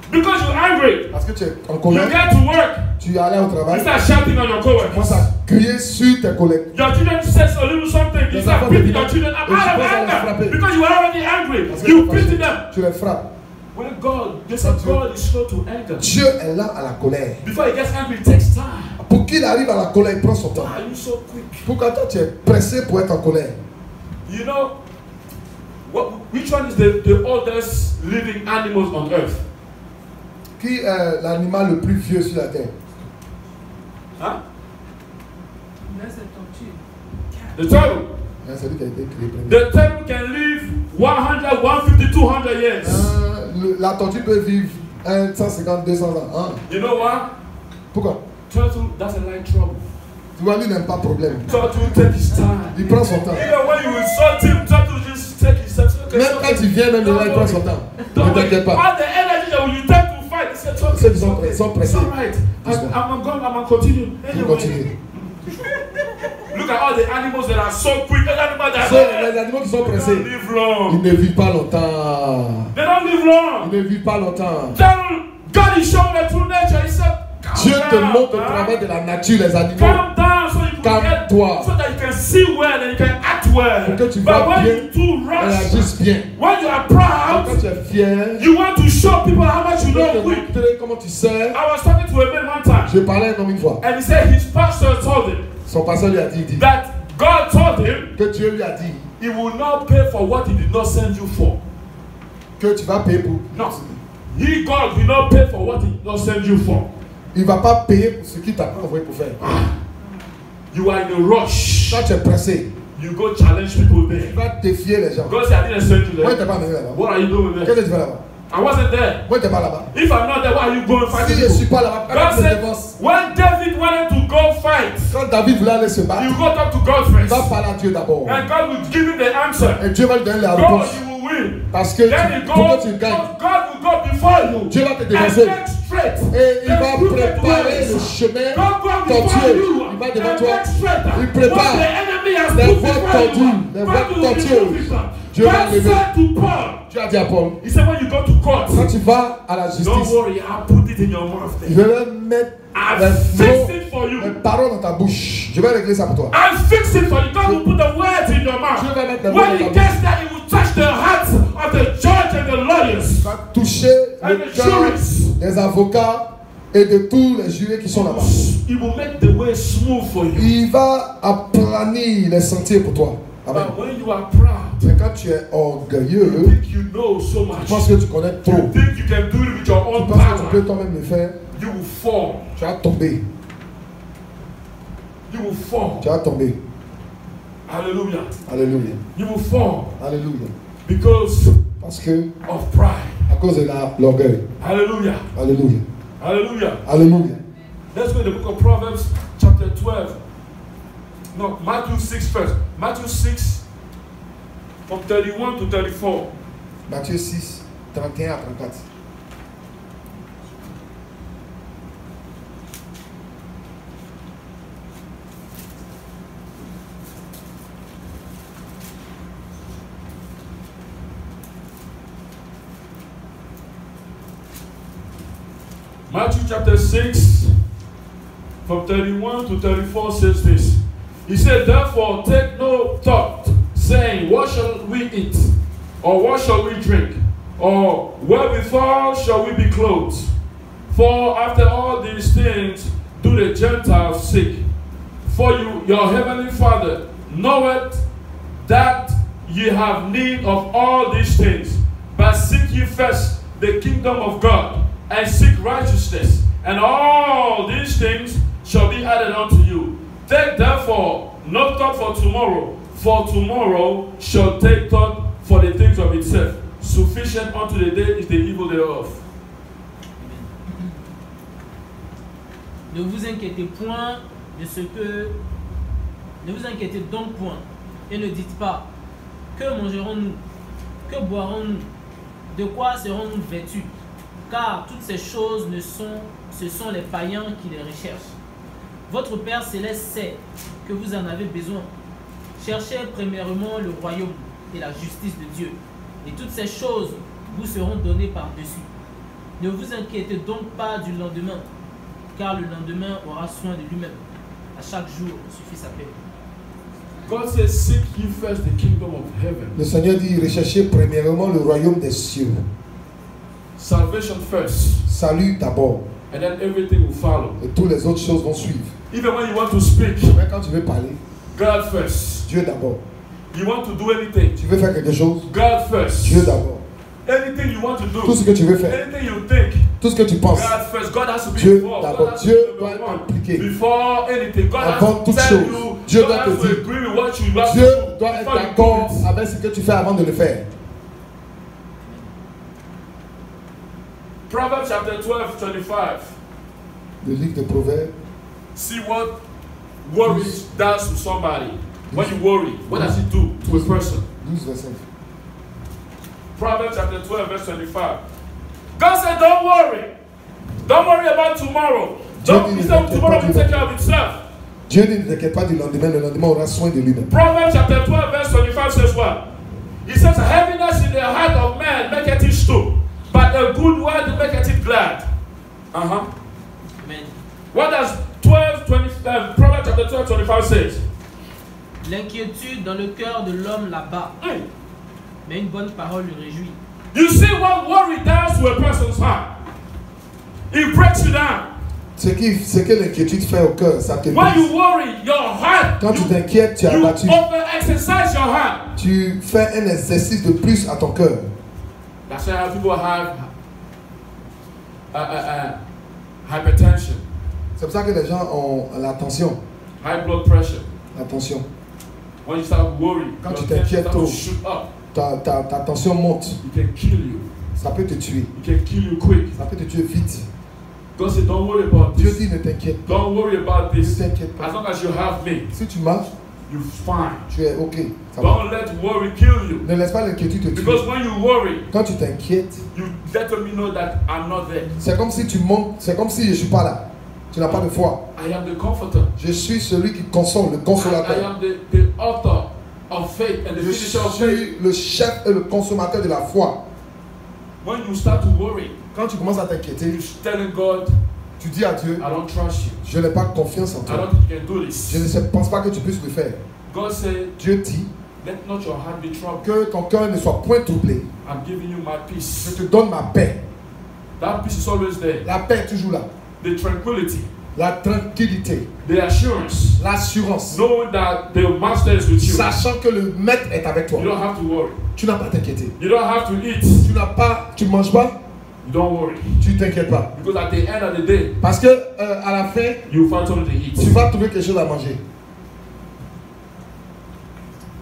Because you're angry. Parce que tu es en You colère, get to work. tu es allé au You travail, start shouting on your tu commences coworkers. à crier sur tes collègues. Your children says a little something. You Les start enfants beating de your children out et tu of commences à les anger. frapper. Because you are already angry. Parce que You tu es beat fâché. them. Tu les frappes. When God, God is slow to anger. Dieu est là à la colère. Before he gets angry, it takes time. Pour qu'il arrive à la colère, il prend son temps. Why are you so quick? Pourquoi toi tu es pressé pour être en colère? You know, which one is the oldest living animals on earth? Qui est l'animal le plus vieux sur la terre? Huh? Là, c'est ton tube. The turtle. C'est lui qui a été créé premier. The turtle can live 100, 150, 200 years. La tortue peut vivre 150, 200 ans. Hein? You know why? Pourquoi? Turtle doesn't like trouble. Tu vois, lui n'aime pas de problème. Turtle take his time. Il prend son temps. Even when you insult him, turtle just take his time. Okay, Même quand il vient, même là, il prend son temps. Ne t'inquiète pas. All the energy that you take to fight, it's a turtle. Ceux qui sont pressés. It's all right. I'm going to continue. Il continue. Look at all the animals that are so quick. The animals that Les animaux qui sont they pressés, don't live long. ils ne vivent pas longtemps. They don't live long. Ils ne vivent pas longtemps. God is showing the true nature. He said, Dieu te calm montre au down, travers de la nature les animaux. calm down so you can get, Calme-toi. so that you can see well and you can act well. Pour que tu But vois when bien you too et rush, agissent bien. when you are Quand proud, tu es fier, you want to show people how much you tu know te quick. montrer comment tu sais. I was talking to a man one time, Je parlais à un homme une fois. and he said his pastor told him Son pasteur lui a dit, that God told him que Dieu lui a dit he will not pay for what he did not send you for. que tu vas payer pour. No. He, God, will not pay for what he did not send you for. Il ne va pas payer pour ce qu'il t'a pas envoyé pour faire. You are in a rush. Quand tu es pressé, You go challenge people tu there. vas défier les gens. God said, I didn't send you Moi, tu there. n'es pas venu là-bas. What are you doing Qu'est-ce there? que tu fais là-bas? I wasn't there. Moi, tu n'es pas là-bas. If I'm not there, why are you going fighting Si je ne suis people? pas là-bas, God quand tu said, défonces. when David wanted to go fight, Quand David voulait aller se battre, you go talk to God il first. va parler à Dieu d'abord. And God will give you the answer. Et Dieu va lui donner la God, réponse. you will win. Parce que Then he pour goes, que tu gagnes, God will go before you. Dieu va te And défoncer. make straight. Et il the va crooked préparer ways. le chemin God go before tortueux. you. Il va devant And toi. make straight. Il prépare What the enemy has les put voies before tordues, you, les God voies will tortueuses. remove it. Dieu va God lever. said to Paul, Tu as dit à Paul, he said, when you go to court, quand tu vas à la don't justice, worry, I'll put it in your mouth je there. vais mettre I'll les fix mots, it for you. les paroles dans ta bouche. Je vais régler ça pour toi. I'll fix it for you. God will put the words in your mouth. Dieu va mettre les mots When dans he ta bouche. gets there, he will touch the hearts of the judge and the lawyers. Tu vas toucher And le the cœur juries. des avocats et de tous les jurés qui sont là-bas. He will make the way smooth for you. Il va aplanir les sentiers pour toi. Amen. But when you are proud, Mais quand tu es you orgueilleux, think you know so tu much. penses que tu connais You trop. think you can do it with your Tu own penses que tu peux power. toi-même le faire. You will fall. Tu vas tomber. You will fall. Tu vas tomber. Hallelujah. Alléluia. You will fall Alléluia. because Parce que, of pride. à cause de l'orgueil. Hallelujah. Alléluia. Hallelujah. Alléluia. Let's go to the book of Proverbs, chapter 12. No, Matthew 6 first. Matthew 6, from 31 to 34. Matthieu 6, 31 à 34. Matthew chapter 6, from 31 to 34 says this. He said, therefore take no thought, saying, what shall we eat? Or what shall we drink? Or wherewithal shall we be clothed? For after all these things do the Gentiles seek. For you, your heavenly Father, knoweth that ye have need of all these things. But seek ye first the kingdom of God, and seek righteousness, and all these things shall be added unto you. Take therefore no thought for tomorrow shall take thought for the things of itself. Sufficient unto the day is the evil thereof. Ne vous inquiétez point de ce que... Ne vous inquiétez donc point, et ne dites pas, que mangerons-nous? Que boirons-nous? De quoi serons-nous vêtus? Car toutes ces choses ce sont les païens qui les recherchent. Votre Père Céleste sait que vous en avez besoin. Cherchez premièrement le royaume et la justice de Dieu, et toutes ces choses vous seront données par-dessus. Ne vous inquiétez donc pas du lendemain, car le lendemain aura soin de lui-même. À chaque jour suffit sa paix. God says, seek ye first the kingdom of heaven. Le Seigneur dit, recherchez premièrement le royaume des cieux. Salvation first. Salut d'abord. And then everything will follow. Et toutes les autres choses vont suivre. Even when you want to speak, même quand tu veux parler, God first. Dieu d'abord. You want to do anything, tu veux faire quelque chose, God first. Dieu d'abord. Anything you want to do, tout ce que tu veux faire, anything you think, tout ce que tu penses, God first. God has to be Dieu involved. d'abord. Dieu doit être impliqué. Before anything, God avant has toute to tell chose, you, Dieu God doit has te to dire. agree with what you have Dieu to do doit être before you d'accord do it. avec ce que tu fais avant de le faire. Proverbs chapter 12, 25. Le livre de Proverbes. See what worry does to somebody. When you worry, what does it do to a person? 12 verset. Proverbs chapter 12, verse 25. God said, don't worry. Don't worry about tomorrow. He said, tomorrow will take care of itself. Dieu ne t'inquiète pas du lendemain, le lendemain aura soin de lui-même. Proverbs chapter 12, verse 25 says what? He says, heaviness in the heart of man maketh it stoop, but a good word maketh it glad. Amen. What does Proverbs chapter 12, 25 says? L'inquiétude dans le cœur de l'homme là-bas, mais une bonne parole le réjouit. You see what worry does to a person's heart? It breaks you down. Ce que l'inquiétude fait au cœur, ça te brise. When you worry, your heart, quand tu t'inquiètes, tu es abattu. You over-exercise your heart. Tu fais un exercice de plus à ton cœur. That's why people have hypertension. C'est pour ça que les gens ont la tension. High blood pressure. La tension. When you start worrying, quand tu t'inquiètes trop, ta tension monte. It can kill you. Ça peut te tuer. It can kill you quick. Ça peut te tuer vite. God said, don't worry about Dieu this. dit, ne t'inquiète pas. Don't worry about this. Ne t'inquiète pas. As long as you have me, si tu marches, you're fine. Tu es ok. Ça don't va. let worry kill you. Ne laisse pas l'inquiétude te tuer. Because when you worry, quand tu t'inquiètes, you let me know that I'm not there. C'est comme si tu montes, c'est comme si je suis pas là. Tu n'as pas de foi. I am the comforter. Je suis celui qui console, le consolateur. I am the author of faith and the finisher of faith. Je suis le chef et le consommateur de la foi. When you start to worry, quand tu commences à t'inquiéter, you're telling God, tu dis à Dieu, I don't trust you. Je n'ai pas confiance en toi. I don't think you can do this. Je ne pense pas que tu puisses le faire. God said, Dieu dit, let not your heart be troubled. Que ton cœur ne soit point troublé. I'm giving you my peace. Je te donne ma paix. That peace is always there. La paix est toujours là. The tranquility. La tranquillité. The assurance. L'assurance. Knowing that the master is with you. Sachant que le maître est avec toi. You don't have to worry. Tu n'as pas à t'inquiéter. You don't have to eat. Tu manges pas. You don't worry. Tu t'inquiètes pas. Because at the end of the day, parce que à la fin, you find something to eat. Tu vas trouver quelque chose à manger.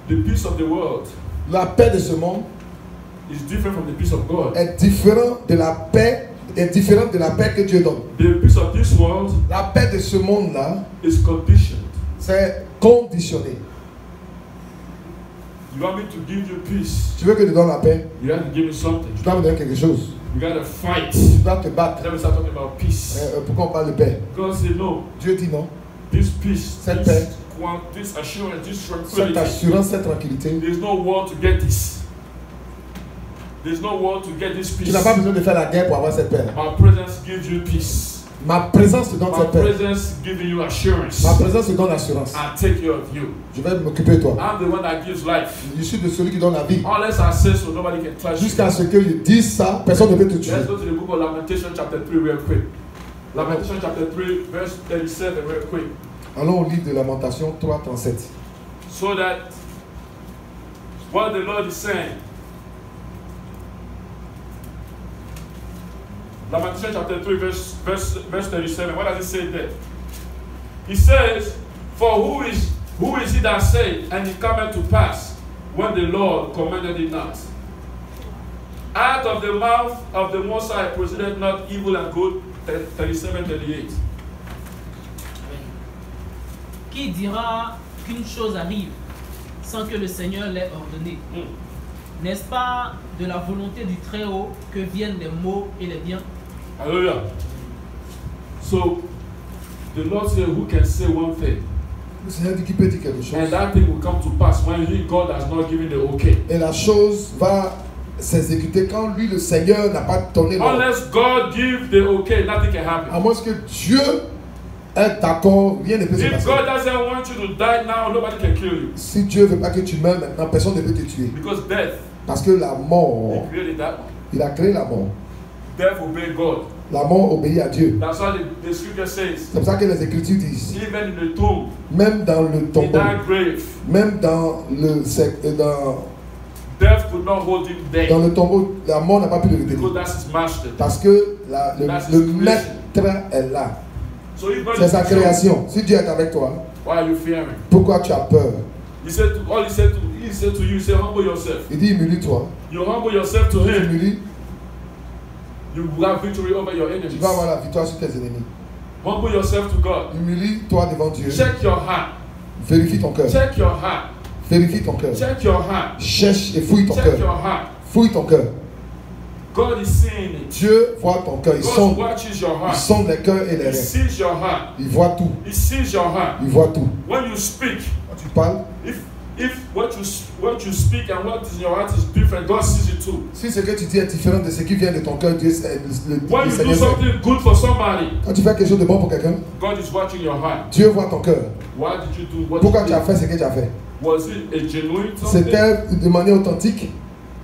The peace of the world. La paix de ce monde is different from the peace of God. Est différent de la paix. Est différente de la paix que Dieu donne. The peace of this world. La paix de ce monde-là. Is conditioned. C'est conditionné. You want me to give you peace? Tu veux que je te donne la paix? You have to give me something. Tu dois me donner quelque chose. You gotta fight. Tu dois te battre. Then we start talking about peace. Pourquoi on parle de paix? God said no. Dieu dit non. This peace, cette paix, this assurance, this cette assurance, cette tranquillité. There is no war to get this. There's no war to get this peace. Tu n'as pas besoin de faire la guerre pour avoir cette paix. My presence gives you peace. Ma présence te donne My cette paix. presence gives you assurance. Ma présence te donne l'assurance. I take care of you. Je vais m'occuper de toi. I'm the one that gives life. Je suis de celui qui donne la vie. Unless I say so, nobody can touch you. Jusqu'à ce que je dise ça, personne ne peut te tuer. Let's go to the book of Lamentation chapter 3 real quick. Lamentation chapter 3 verse 37 real quick. Allons au livre de Lamentation 3, 37. So that what the Lord is saying. Lamentation chapter 3 verse 37. What does it say there? He says, for who is he that said, and it cometh to pass, when the Lord commanded it not? Out of the mouth of the Most High proceeded not evil and good. 37, 38. Qui dira qu'une chose arrive sans que le Seigneur l'ait ordonné? N'est-ce pas de la volonté du Très-Haut que viennent les maux et les biens? Hallelujah. So, the Lord said, who can say one thing? Le Seigneur dit qu'il peut dire quelque chose. And that thing will come to pass when God has not given the okay. Et la chose va s'exécuter quand lui, le Seigneur, n'a pas donné l'ordre. Unless God gives the okay, nothing can happen. À moins que Dieu est d'accord, rien ne peut se If passer. God doesn't want you to die now, nobody can kill you. Si Dieu ne veut pas que tu meurs maintenant, personne ne peut te tuer. Because death, Parce que la mort, He created that one. il a créé la mort. Death obey God. La mort obéit à Dieu. That's why the scripture says, C'est pour ça que les Écritures disent, even in the tomb, même dans le in tombeau, that grave, même dans death could not hold him there. le tombeau, la mort n'a pas pu le retenir. Because that's his master. Parce que That's le his maître est là. So if God C'est is sa with you, création. Si Dieu est avec toi, why are you fearing? pourquoi tu as peur? He said to you, he said, humble yourself. Il dit, humilie-toi. You humble yourself to Tu him, t'humilies, you will have victory over your tu enemies. vas avoir la victoire sur tes ennemis. Humble yourself to God. Humilie-toi devant Dieu. Check your heart. Vérifie ton cœur. Check your heart. Vérifie ton cœur. Check your heart. Cherche et fouille ton Check cœur. your heart. Fouille ton cœur. God is seeing it. Dieu voit ton cœur. Il God sonde, watches your il heart. sonde les cœurs et les He reins. sees your heart. Il voit tout. He sees your heart. Il voit tout. When you speak, Quand tu parles, if what you speak and what is in your heart is different, God sees it too. si ce que tu dis est différent de ce qui vient de ton cœur, Dieu, When le you do Seigneur sait. something good for somebody, Quand tu fais quelque chose de bon pour quelqu'un, God is watching your heart. Dieu voit ton cœur. Why did you do what Pourquoi you tu as did? fait ce que tu as fait? Was it a genuine something, C'était de manière authentique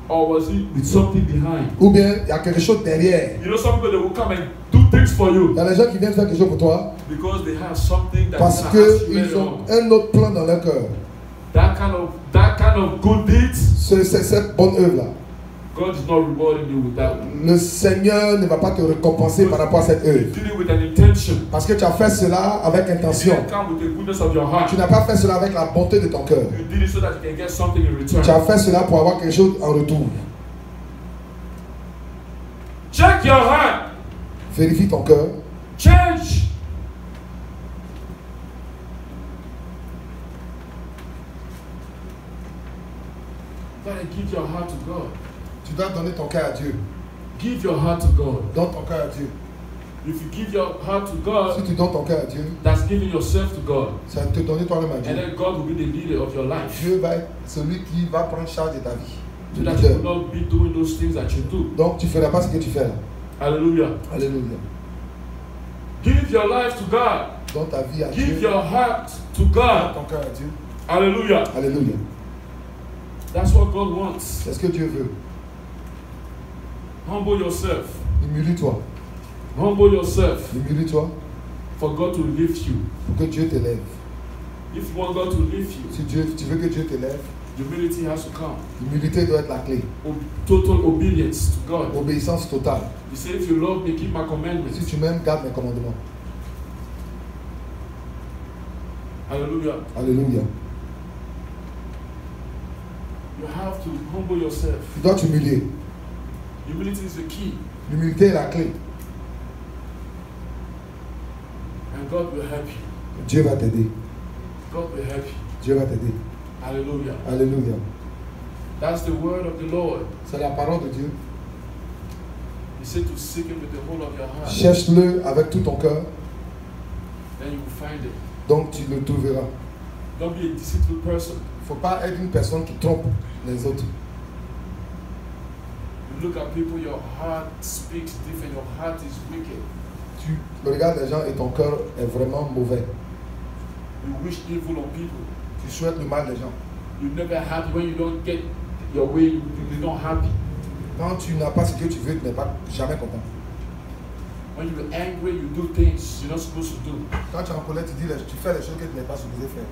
or was it with something behind? ou bien il y a quelque chose derrière? You know, some people they will come and do things for you Il y a des gens qui viennent faire quelque chose pour toi because they have something that parce God has you qu'ils later ont on. un autre plan dans leur cœur. That kind of good deeds, C'est cette bonne œuvre-là. God is not rewarding you with that one. Le Seigneur ne va pas te récompenser par rapport à cette You œuvre. did it with an intention. Parce que tu as fait cela avec You intention. didn't come with the goodness of your heart. Tu n'as pas fait cela avec la bonté de ton cœur. You did it so that you can get something in return. Tu as fait cela pour avoir quelque chose en retour. Check your heart. Vérifie ton cœur. Change. You gotta give your heart to God. Tu dois donner ton cœur à Dieu. Give your heart to God. Donne ton cœur à Dieu. If you give your heart to Si God, tu donnes ton cœur à Dieu, that's giving yourself to God. ça va te donner toi-même à And Dieu. then God will be the leader of your life. Dieu va être celui qui va prendre charge de ta vie. So Le that you will leader. not be doing those things that you do. Donc tu ne feras pas ce que tu fais là. Hallelujah. Alléluia. Give your life to God. Donne ta vie à Give Dieu. your heart to Donne God. ton cœur à Dieu. Hallelujah. Alléluia. That's what God wants. C'est ce que Dieu veut. Humble yourself. Humilie-toi. Humble yourself Humilie-toi for God to lift you. pour que Dieu t'élève. If you want God to lift you, Si tu veux que Dieu t'élève, humility has to come. l'humilité doit être la clé. Total obedience to God. Obéissance totale. He said, if you love me, keep my Si commandments. tu m'aimes, garde mes commandements. Hallelujah. Alléluia. You have to humble yourself. Tu dois t'humilier. Humility is the key. L'humilité est la clé. And God will help you. Dieu va t'aider. God will help you. Dieu va t'aider. Hallelujah. Alléluia. That's the word of the Lord. C'est la parole de Dieu. He said to seek Him with the whole of your heart. Cherche-le avec tout ton cœur, Then you will find it. donc tu le trouveras. Don't be a deceitful person. Il ne faut pas être une personne qui trompe les autres. look at people, your heart speaks different. Your heart is wicked. Tu regardes les gens et ton cœur est vraiment mauvais. You wish evil on people. Tu souhaites le mal des gens. You're never happy when you don't get your way. You're not happy. Quand tu n'as pas ce que tu veux, tu n'es pas jamais content. When you're angry, you do things you're not supposed to do. Quand tu es en colère, tu fais les choses que tu n'es pas supposé faire.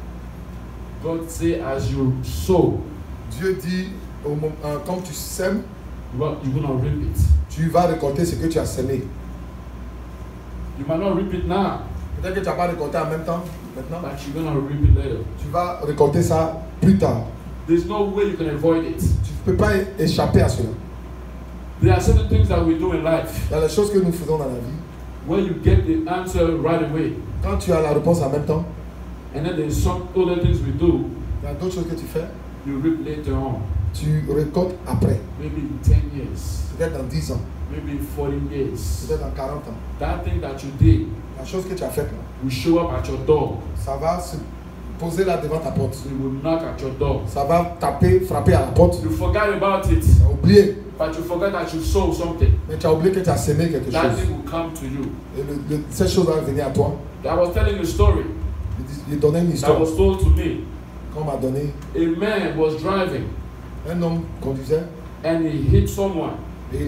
God say, as you sow, Dieu dit, quand tu sèmes, you're gonna reap it. tu vas récolter ce que tu as sémé. You might not reap it now, Peut-être que tu n'as pas récolté en même temps, maintenant. but you're gonna reap it later. Tu vas récolter ça plus tard. There's no way you can avoid it. Tu ne peux pas échapper à cela. There are certain things that we do in life Il y a les choses que nous faisons dans la vie. where you get the answer right away, Quand tu as la réponse en même temps, and then there's some other things we do il y a d'autres choses que tu fais, you reap later on. tu récoltes après. Maybe in 10 years, Peut-être dans 10 ans, maybe in 40 years. peut-être dans 40 ans. That thing that you did La chose que tu as faite là, will show up at your door. ça va se poser là devant ta porte. It will knock at your door. Ça va taper, frapper à la porte. You forget about it, Tu as oublié, but you forget that you sow something. mais tu as oublié que tu as sémé quelque That chose. thing will come to you. Et cette chose va venir à toi. I was telling a story Il donnait une that histoire was told to me. qu'on m'a donné. A man was driving Un homme conduisait and he hit someone, et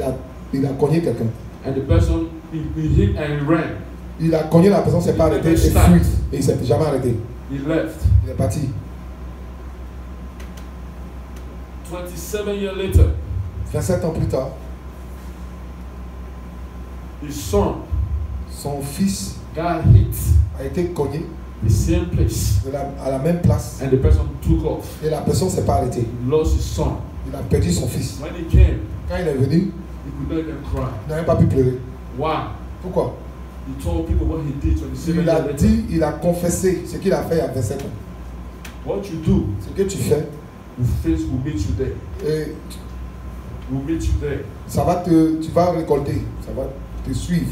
il a cogné quelqu'un. and the person he hit and he ran. Il a cogné la personne, s'est pas arrêté et fui. Et il ne s'est jamais arrêté. He left. Il est parti. 27 years later, 27 ans plus tard, his son son fils got hit a été cogné the same place, à la même place and the person took off. et la personne ne s'est pas arrêtée. He lost his son. Il a perdu son fils. When he came, Quand il est venu, he could not even cry. il n'a même pas pu pleurer. Why? Pourquoi? He told people what he did 27 Il years a later. dit, il a confessé ce qu'il a fait il y a 27 ans. What you do, Ce que tu fais, will meet you there. et Will meet you there. tu vas récolter, ça va te suivre.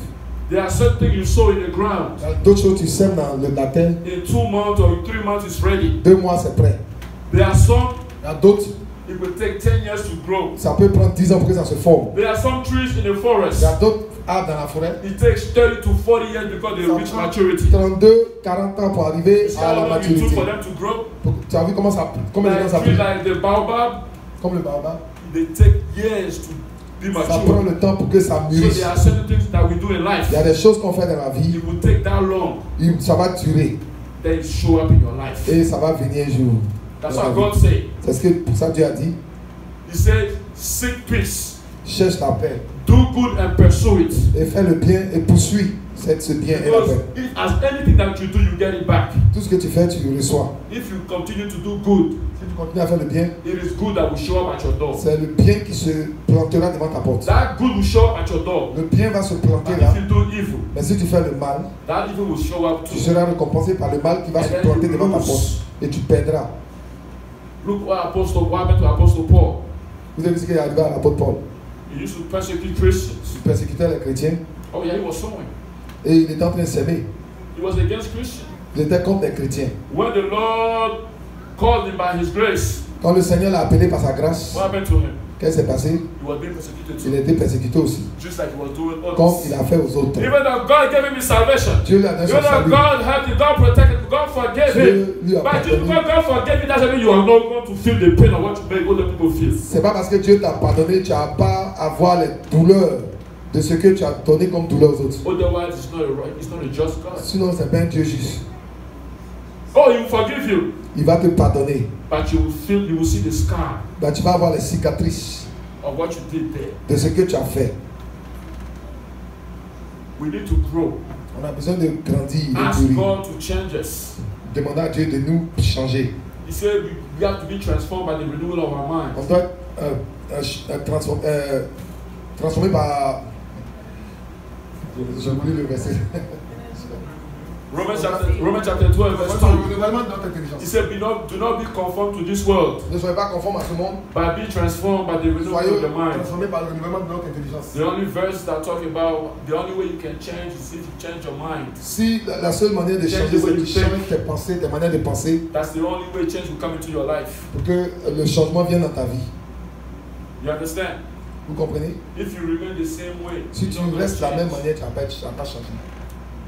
There are certain things you sow in the ground. Il y a d'autres choses que tu sèmes dans la terre, In 2 months or in 3 months, it's ready. 2 mois c'est prêt. There are some, Il y a d'autres, it will take 10 years to grow. ça peut prendre 10 ans pour que ça se forme. There are some trees in the Il forest. y a d'autres arbres dans la forêt, It takes 30 to 40 years because they reach ça prend maturity. 32, 40 ans pour arriver See à how la long it took maturité. for them to grow? Tu as vu combien de temps ça Like trees prend? like the baobab, Comme le baobab. they take years to be Ça prend mature. le temps pour que ça So mûrisse. there are certain things that we do in life. Il y a des choses qu'on fait dans la vie, It will take that long, ça va durer then show up in your life. et ça va venir un jour. That's dans la what vie. God said. C'est ce que pour ça Dieu a dit. He said, seek peace, Cherche la paix do good and pursue it. et fais le bien et poursuis ce bien et la Because paix. if, as anything that you do, you get it back. Tout ce que tu fais, tu le reçois. If you continue to do good, Si tu continues à faire le bien, it is good that will show up at your door. c'est le bien qui se plantera devant ta porte. That good will show up at your door. Le bien va se planter But là, if you do evil, mais si tu fais le mal, that evil will show up tu too. seras récompensé par le mal qui va And se then planter you devant ta lose. porte et tu perdras. Look what happened to Apostle Paul. Vous avez vu ce qui est arrivé à l'apôtre Paul. He used to persecute Christians. Il persécutait les chrétiens Oh yeah, he was sowing. et il était en train de s'aimer. He was against Christians. Il était contre les chrétiens. When the Lord called him by his grace, Quand le Seigneur l'a appelé par sa grâce, what happened to him? qu'est-ce qui s'est passé? He was being persecuted Il too. a été persécuté aussi, Just like he was doing comme others. il a fait aux autres. Even though God gave him his salvation, Dieu lui a donné son even though salut. God helped him, God protected him, God forgave him. Dieu lui a But just pardonné. because God forgave you, doesn't mean you are not going to feel the pain of what you make other people feel. C'est pas parce que Dieu t'a pardonné, tu n'as pas à voir les douleurs de ce que tu as donné comme douleur aux autres. Otherwise, it's not a just God. Sinon, c'est bien Dieu juste. Oh, he will forgive you, Il va te pardonner. but you will see the scar Ben, tu vas avoir les cicatrices of what you did there. de ce que tu as fait. We need to grow. On a besoin de grandir, de Ask mûrir. God to change us. Demander à Dieu de nous changer. He said we have to be transformed by the renewal of our mind. On doit transformer par... J'ai oublié le verset. Romans chapter 12, verse Par le 2. renouvellement de notre intelligence. He said, do not be conformed to this world, Ne soyez pas conformes à ce monde. but be transformed by the renewal Soyez of the mind. transformés par le renouvellement de notre intelligence. The only verse that talk about the only way you can change is if you change your mind. Si la seule manière de changer, c'est que tu changes tes pensées, tes manières de penser, That's the only way change will come into your life. pour que le changement vienne dans ta vie. You understand? Vous comprenez? If you remain the same way, Si tu restes de la même manière, tu vas pas changer.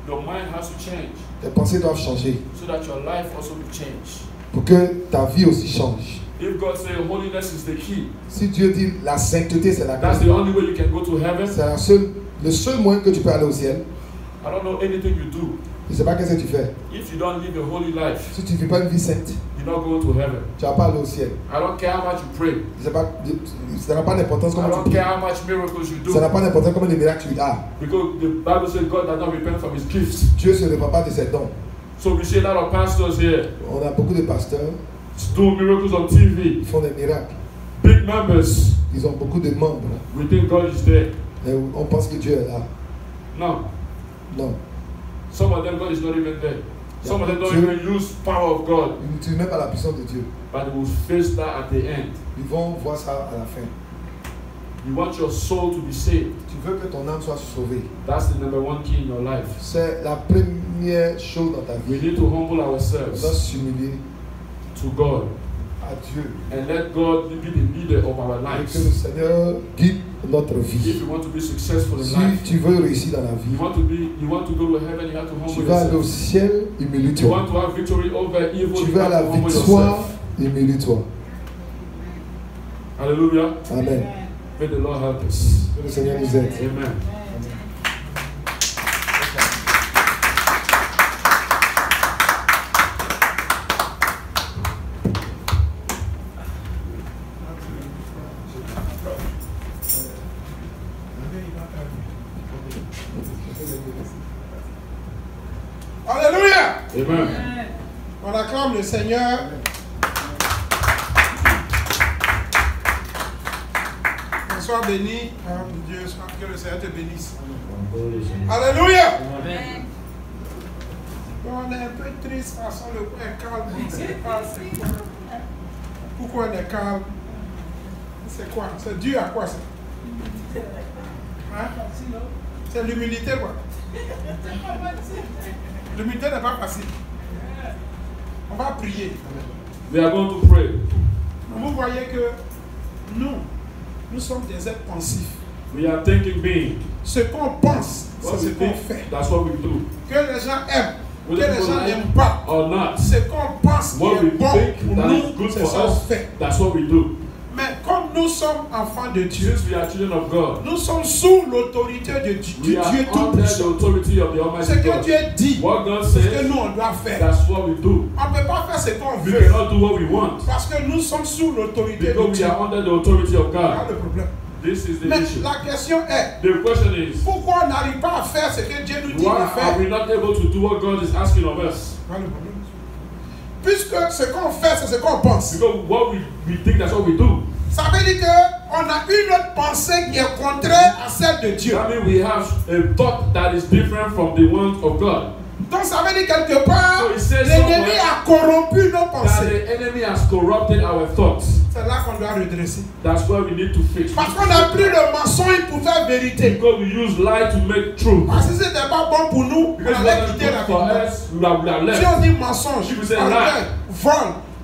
Your mind has to change. Tes pensées doivent changer So that your life also will change. pour que ta vie aussi change. If God says holiness is the key, Si Dieu dit la sainteté c'est la that's clé, the only way you can go to heaven. c'est le seul moyen que tu peux aller au ciel. I don't know anything you do. Je ne sais pas qu'est-ce que tu fais. If you don't live a holy life, Si tu ne vis pas une vie sainte, you're not going to heaven. tu ne vas pas aller au ciel. I don't care how much you pray. Ça n'a pas d'importance I comment don't tu care pries. how much miracles you Ça n'a do. pas d'importance comment les miracles tu as. Because the Bible says God does not repent from his gifts. Dieu ne se repent pas de ses dons. So we see a lot of pastors here On a beaucoup de pasteurs do miracles on TV. qui font des miracles. Big members. Ils ont beaucoup de membres. We think God is there. Et on pense que Dieu est là. No. Non. Some of them God is not even there. Some of them don't Dieu- even use power of God. Ils n'utilisent même pas la puissance de Dieu. But they will face that at the end. Ils vont voir ça à la fin. You want your soul to be saved. Tu veux que ton âme soit sauvée. That's the number one key in your life. C'est la première chose dans ta We vie. need to humble On doit ourselves s'humilier to God à Dieu. and let God be the leader of our Et lives. que le Seigneur guide notre If vie. you want to be successful in Si life, tu veux réussir dans la you vie, want to go to heaven, you have to tu humble vas aller au yourself. ciel, You humilie-toi. want to have victory over evil, Tu you veux à have la to humble victoire, yourself. humilie-toi. Hallelujah. Amen. May the Lord help us. Que le Seigneur nous aide. Amen. Alléluia. Amen. On acclame le Seigneur. Sois béni. Dieu, que le Seigneur te bénisse. Alléluia. Amen. On est un peu triste, façon le coin est calme. On ne sait pas c'est quoi. Pourquoi on est calme? C'est quoi? C'est dû à quoi ça? Hein? C'est l'humilité quoi. L'humilité n'est pas facile. On va prier. We are going to pray. Vous voyez que nous sommes des êtres pensifs. We are thinking being. Ce qu'on pense, What c'est we ce qu'on think, fait. that's what we do. Que les gens aiment, que Whether les people gens like n'aiment pas. or not, Ce qu'on pense qui what est we bon think pour that is nous, good c'est for ça qu'on us, fait. that's what we do. Mais comme nous sommes enfants de Dieu, Since we are children of God, nous sommes sous l'autorité de Dieu, we are Dieu under the Tout-Puissant. authority of the Ce Almighty que God. Dieu dit, What God c'est ce que says, nous on doit faire. that's what we do. On ne peut pas faire ce qu'on We veut cannot do what we want parce que nous sommes sous l'autorité de because we Dieu. are under the authority of Voilà God. le problème. This is the Mais issue. la question est, The question is, pourquoi on n'arrive pas à faire ce que Dieu nous dit why de are faire? we not able to do what God is asking of us? Voilà le problème. Puisque ce qu'on fait, c'est ce qu'on pense. Because what we think, that's what we do. Ça veut dire qu'on a une autre pensée qui est contraire à celle de Dieu. That means we have a thought that is different from the one of God. Donc ça veut dire quelque part, So it says l'ennemi somewhere a corrompu nos That pensées. the enemy has corrupted our thoughts. C'est là qu'on doit redresser. That's why we need to fix. Parce qu'on a pris le mensonge pour faire vérité. Because we use lie to make truth. Parce que si ce n'était pas bon pour nous, on Because it allait wasn't quitter good la for vie. us, we have Si left. on dit mensonge, If you say orgueil, lie, vol,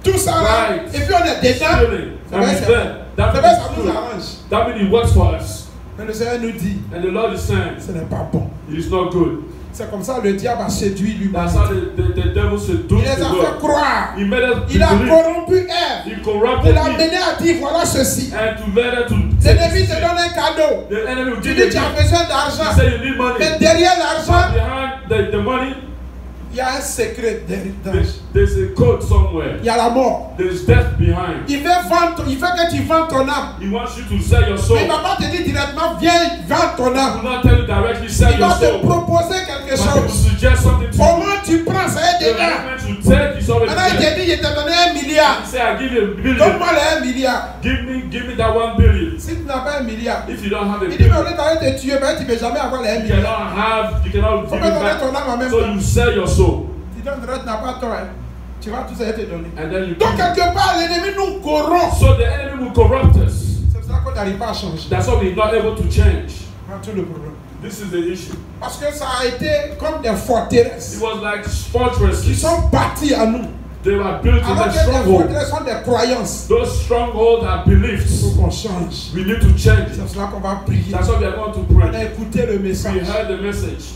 tout ça là, right, et puis on est dedans, stealing, and we then, that ça means nous good. arrange. That means it works for us. Mais le Seigneur nous dit, And the Lord is saying, ce n'est pas bon. it is not good. C'est comme ça le diable a séduit lui-même. That's how the devil seduced Il les a the fait world. croire. He made us Il a believe. corrompu Ève. He Pour corrupted l'a me. mener à dire voilà ceci. And to let her to L'ennemi te donne un cadeau. the enemy will Tu give dis you tu as gift. besoin He d'argent. say you need money. Mais derrière l'argent, Behind the money, il y a un secret derrière. there's a code somewhere. Il y a la mort. There's death behind. Il veut que tu vendes ton âme. He wants you to sell your soul. Mais il ne va pas te dire directement, viens, vends ton He âme. will not tell you directly sell Il your va te soul. proposer quelque But he will chose. suggest something to Au you. moins tu prends, ça est The dedans. moment you take is already Maintenant il there. te dit, je t'ai donné 1 milliard. He say, I give you a billion. Donne-moi les 1 milliard. Give me that 1 billion. Si tu n'as pas 1 milliard, If you don't have a il dit, mais au billion, lieu d'aller te tuer, ben, tu ne peux jamais avoir les 1 you milliard. cannot Il faut give me it donner ton back. âme en même So temps. you sell your soul. Tu donneras, tu n'as pas tort. Hein. Tu vas tout ça te donner. And then you Donc give it. quelque part, l'ennemi nous corrompt. So the enemy will corrupt us. C'est pour ça qu'on n'arrive pas à changer. That's why we're not able to change. Voilà tout le problème. This is the issue. Parce que ça a été comme des forteresses It was like qui fortresses sont bâties à nous. They were built in Alors a que les stronghold. forteresses sont des croyances. Those strongholds are Il beliefs. faut qu'on change. We need to change C'est it. cela qu'on va prier. That's why we are going to On a pray. écouté le We message. heard the message.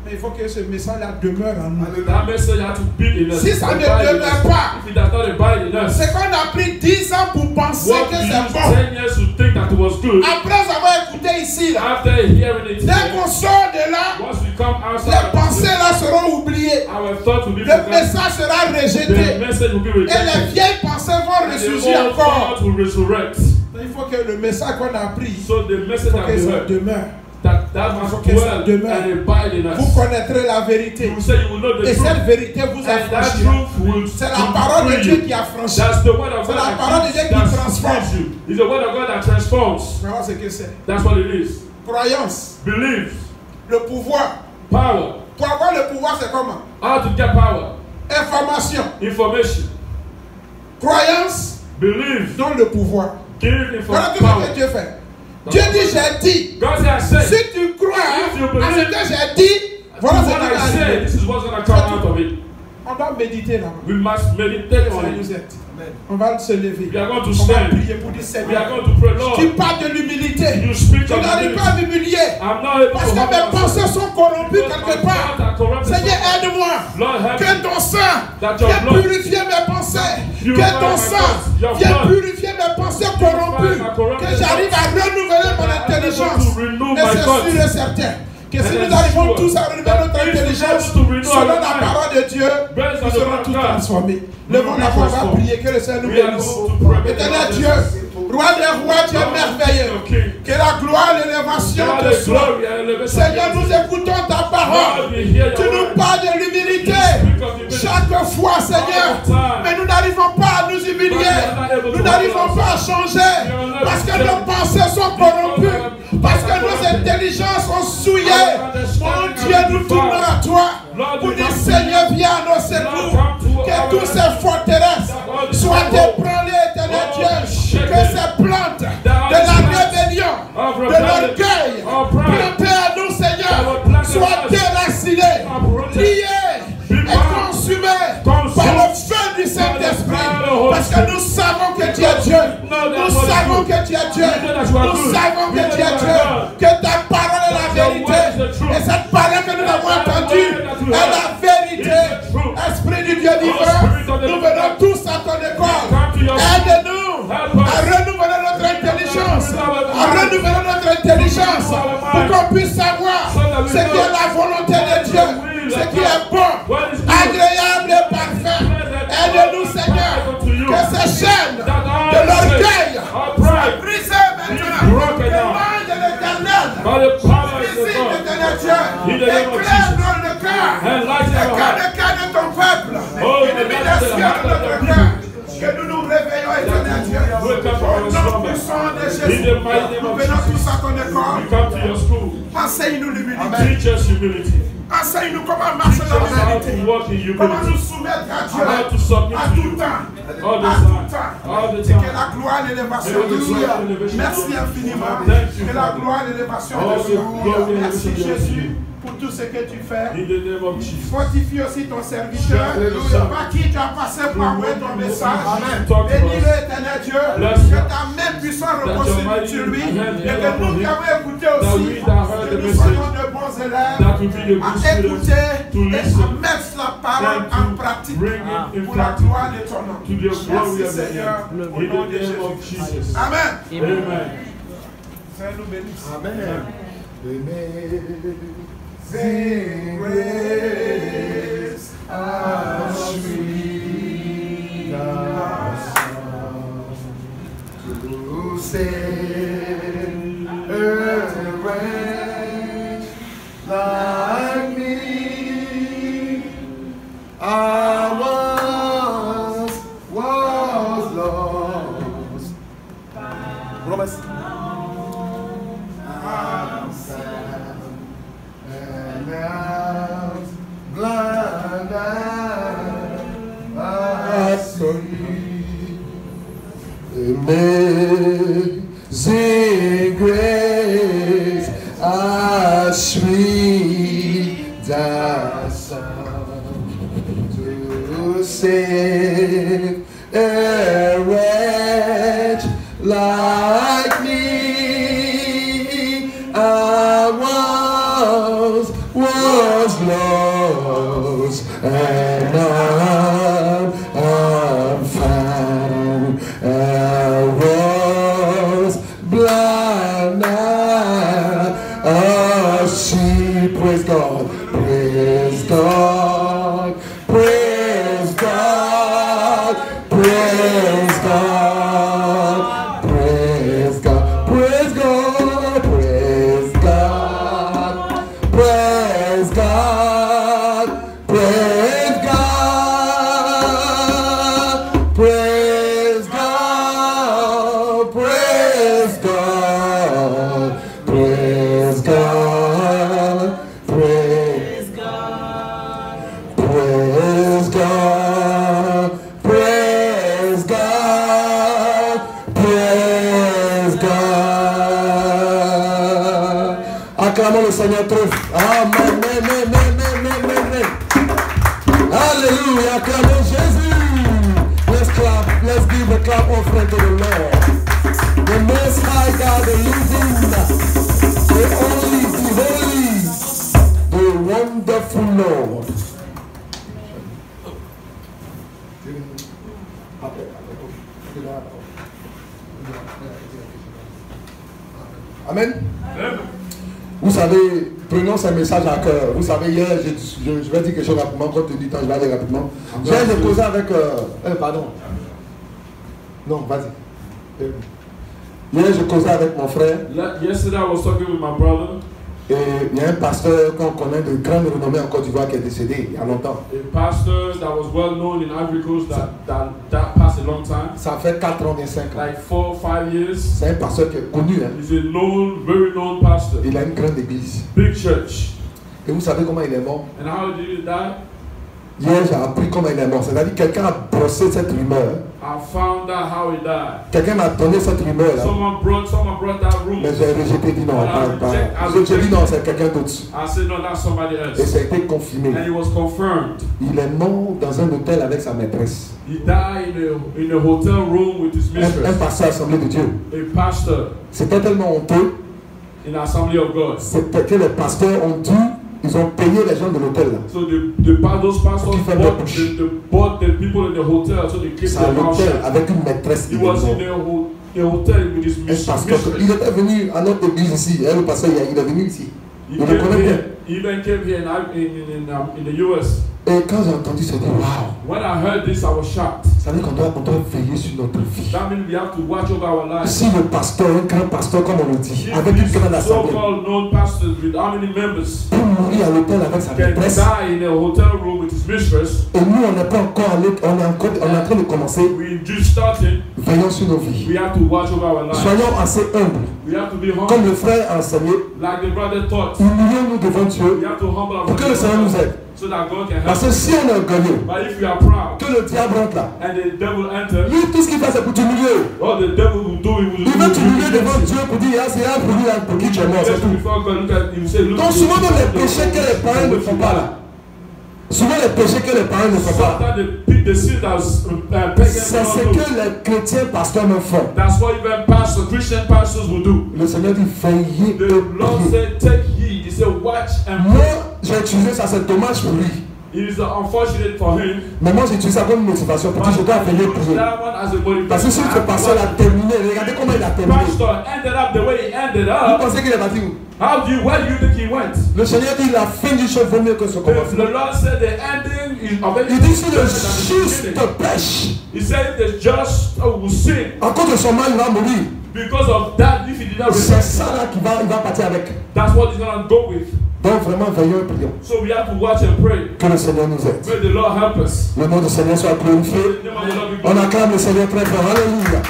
Mais il faut que ce message-là demeure en nous. That message had to be in us. Si ça ne Abide in demeure us. pas, If it does not abide in us, c'est qu'on a pris 10 ans pour penser what que we c'est used bon. 10 years to think that it was good, Après avoir écouté ici, là, after hearing it dès here, qu'on sort de là, once we come outside, les pensées là seront oubliées. our thoughts will be Le forgotten. message sera The rejeté. message will be Et les rejected. vieilles pensées vont And the ressurgir old encore. thoughts will resurrect. Il faut que le message qu'on a appris, So the il message faut that que we ça heard, demeure. that Il faut must que ça dwell demeure. and abide in Vous us. connaîtrez la vérité. You say you will know the Et truth. cette vérité vous And that affranchira. truth will C'est la parole de free Dieu you. qui affranchit. That's the word of C'est God la parole de Dieu qui that transforme. frees you. It's the word of God that transforms. Mais voilà ce que c'est. That's what it is. Croyance, Belief, le pouvoir. power. Pour avoir le pouvoir, c'est comment? How to get power. Information. Information. Croyance, Belief. donne le pouvoir. Give Voilà tout information. ce que Dieu fait. Dieu dit, j'ai dit. God said, I said. Si tu crois If you à ce believe, que j'ai dit, voilà ce what qui I va said, arriver. this is what's going to come out of it. On doit méditer là. We must meditate Ça on nous it. aide. On va se lever. We are going to On va stand. prier pour dire We are Seigneur. going to pray, Lord. Tu parles de l'humilité. You speak Je of n'arrive humility. pas à m'humilier. I'm not able Parce to que humble mes pensées myself. sont corrompues Because quelque my part. thoughts are corrupted. Seigneur, aide-moi. Lord, help Que me. ton sang That your vienne blood purifier mes pensées. purify Que ton my sang thoughts. Your vienne blood purifier mes pensées corrompues. my corrupted Que j'arrive à renouveler mon I'm able intelligence. to renew Et my c'est thoughts. sûr et certain que si And nous arrivons sure tous à renouveler notre that if we intelligence are able to renew selon our la mind, parole de Dieu, based nous on the serons word of tous God, transformés. we Levons will la be voix, on va transformed. prier que le Seigneur nous We are bénisse. going to pray. Éternel Dieu, roi des rois, Dieu Lord, merveilleux, King. que la gloire et l'élévation God, te the soient. glory and elevation. Seigneur, nous écoutons ta parole. Lord, we hear your Tu nous word. parles de l'humilité Speak of humility. chaque fois, Seigneur. All the time. Mais nous n'arrivons pas à nous humilier. Nous n'arrivons pas à changer. Parce que nos pensées sont corrompues. Parce que nos intelligences sont souillées. Mon Dieu, nous tournons à toi. Pour dire, Seigneur, viens à nos secours. Que toutes ces forteresses soient ébranlées, éternel Dieu. Que ces plantes de la rébellion, de l'orgueil, plantées à nous, Seigneur, soient déracinées, pliées et consumées par le feu du Saint-Esprit. Parce que nous savons que tu es Dieu. Nous savons que tu es Dieu. Nous savons que tu es Dieu. Que ta parole est la vérité. Et cette parole que nous avons entendue est la vérité. Esprit du Dieu vivant, nous venons tous à ton école. Aide-nous à renouveler notre intelligence. À renouveler notre intelligence. Pour qu'on puisse savoir ce qui est la volonté de Dieu. Ce qui est bon, agréable et parfait. Aide-nous, Seigneur, que ces chaînes de l'orgueil soient brisées maintenant. Que l'ange de l'éternel, visite l'éternel Dieu, éclaire dans le cœur de ton peuple, illumine les cieux de notre cœur. Que nous nous réveillons, éternel Dieu. Au nom puissant de Jésus, nous venons tous à ton école. Enseigne-nous l'humilité. Enseigne-nous comment marcher dans la vérité. Comment nous soumettre à Dieu à tout temps. À tout temps. Et que la gloire et l'élévation de Dieu. Merci infiniment. Que la gloire et l'élévation de Dieu. Merci Jésus pour tout ce que tu fais. Fortifie aussi ton serviteur par qui tu as passé pour envoyer ton message. Bénis-le, éternel Dieu. Que ta main puissante repose sur lui. Et que nous qui avons écouté aussi, que nous soyons de bons élèves à écouter et à mettre la parole en pratique pour la gloire de ton nom. Merci Seigneur, au nom de Jésus. Amen. Seigneur nous bénisse. Amen. Sing grace, how sweet the sound to sing a wretch like me. I was lost. Promise. I'm sad. And now, blind I see amazing grace, how sweet the sound to save a wretch like me. I was lost, and I'm found. I was blind, now I see. Praise God, praise God, praise God, praise God, praise God, praise God, praise God, praise God, praise God, praise God, praise God, praise God, praise God, praise God, praise God, praise God. Acclamons le Seigneur trop. Amen, amen, amen, amen, amen. Alléluia, acclamons Jésus. Let's clap, let's give a clap offering to the Lord. The Most High God, the living, the only, the holy, the wonderful Lord. Amen. Vous savez, prenons ce message à cœur. Vous savez, hier, je vais dire quelque chose rapidement, compte tenu du temps, je vais aller rapidement. Hier, j'ai causé avec... pardon. Non, vas-y. Hier, je causais avec mon frère. Yesterday, I was talking with my brother. Et il y a un pasteur qu'on connaît de grande renommée en Côte d'Ivoire qui est décédé il y a longtemps. A pastor that was well known in Ivory Coast that passed a long time. Ça fait 4 ans, bien 5 ans. Like 4 or 5 years. C'est un pasteur qui est connu. Hein. He's a known, very known pastor. Il a une grande église. Big church. Et vous savez comment il est mort? And how did he die? Hier, j'ai appris comment il est mort. C'est-à-dire que quelqu'un a brossé cette rumeur. I found out how he died. Quelqu'un m'a donné cette rumeur là. Someone brought that room. Mais j'ai rejeté, dit non. J'ai dit non, c'est quelqu'un d'autre. I said no, that's somebody else. Et ça a été confirmé. And it was confirmed. Il est mort dans un hôtel avec sa maîtresse. He died in a hotel room with his mistress. Un pasteur Assemblée de Dieu. A pastor. C'était tellement honteux. In the Assembly of God. C'était que les pasteurs ont dû. Ils ont payé les gens de l'hôtel là. So those pastors bought the people in the hotel so they kept their mouth shut. Avec une maîtresse. He was in a hotel with his mistress. Il était venu à notre église ici. Le pasteur, il est venu ici. Il le connaît bien. He even came here in the US. Et quand j'ai entendu, j'ai dit wow. When I heard this, I was shocked. Ça veut dire qu'on doit veiller sur notre vie. That means we have to watch over our lives. Si le pasteur, un grand pasteur comme on le dit, avec une grande assemblée, so-called known pastors with how many members, pour mourir à l'hôtel avec sa maîtresse, die in a hotel room with his mistress, et nous on n'est pas encore allé, on est en train de commencer. We just started. Veillons sur nos vies. We have to watch over our lives. Soyons assez humbles. We have to be humble. Comme le frère a enseigné, like the brother taught. Humilions-nous devant Dieu. We have to humble ourselves pour que le Seigneur nous aide. So that God can help. Parce que si on est orgueilleux, but if we are proud, que le diable rentre là, and the devil enters, lui tout ce qu'il fait c'est pour t'humilier. All the devil will do, il veut t'humilier devant Dieu pour dire c'est là pour lui pour qui tu es mort, c'est tout. Donc souvent dans les péchés que les parents ne font pas là, souvent les péchés que les parents ne font pas, c'est ce que les chrétiens pasteurs me font. That's what even Christian pastors will do. Le Seigneur dit veillez. The Lord said take heed. He said watch and pray. Moi j'ai utilisé ça, c'est dommage pour lui. It is unfortunate for him. Mais moi j'ai utilisé ça comme motivation pour dire je dois veiller pour lui. Parce que si ce pasteur a terminé, regardez comment il a terminé. Pastor ended up the way he ended up. Vous pensez qu'il est parti où? Where do you think he went? Le Seigneur dit la fin du chose vaut mieux que ce commencement. The Lord said the ending is of it. Il dit si le juste pêche, he said the just will sin. À cause de son mal il va mourir. Because of that, if he did not c'est ça là qu'il va partir avec. That's what he's gonna go with. Donc vraiment veillons et prions. So we have to watch and pray. Que le Seigneur nous aide. May the Lord help us. Le nom du Seigneur soit glorifié. On acclame le Seigneur très fort. Alléluia.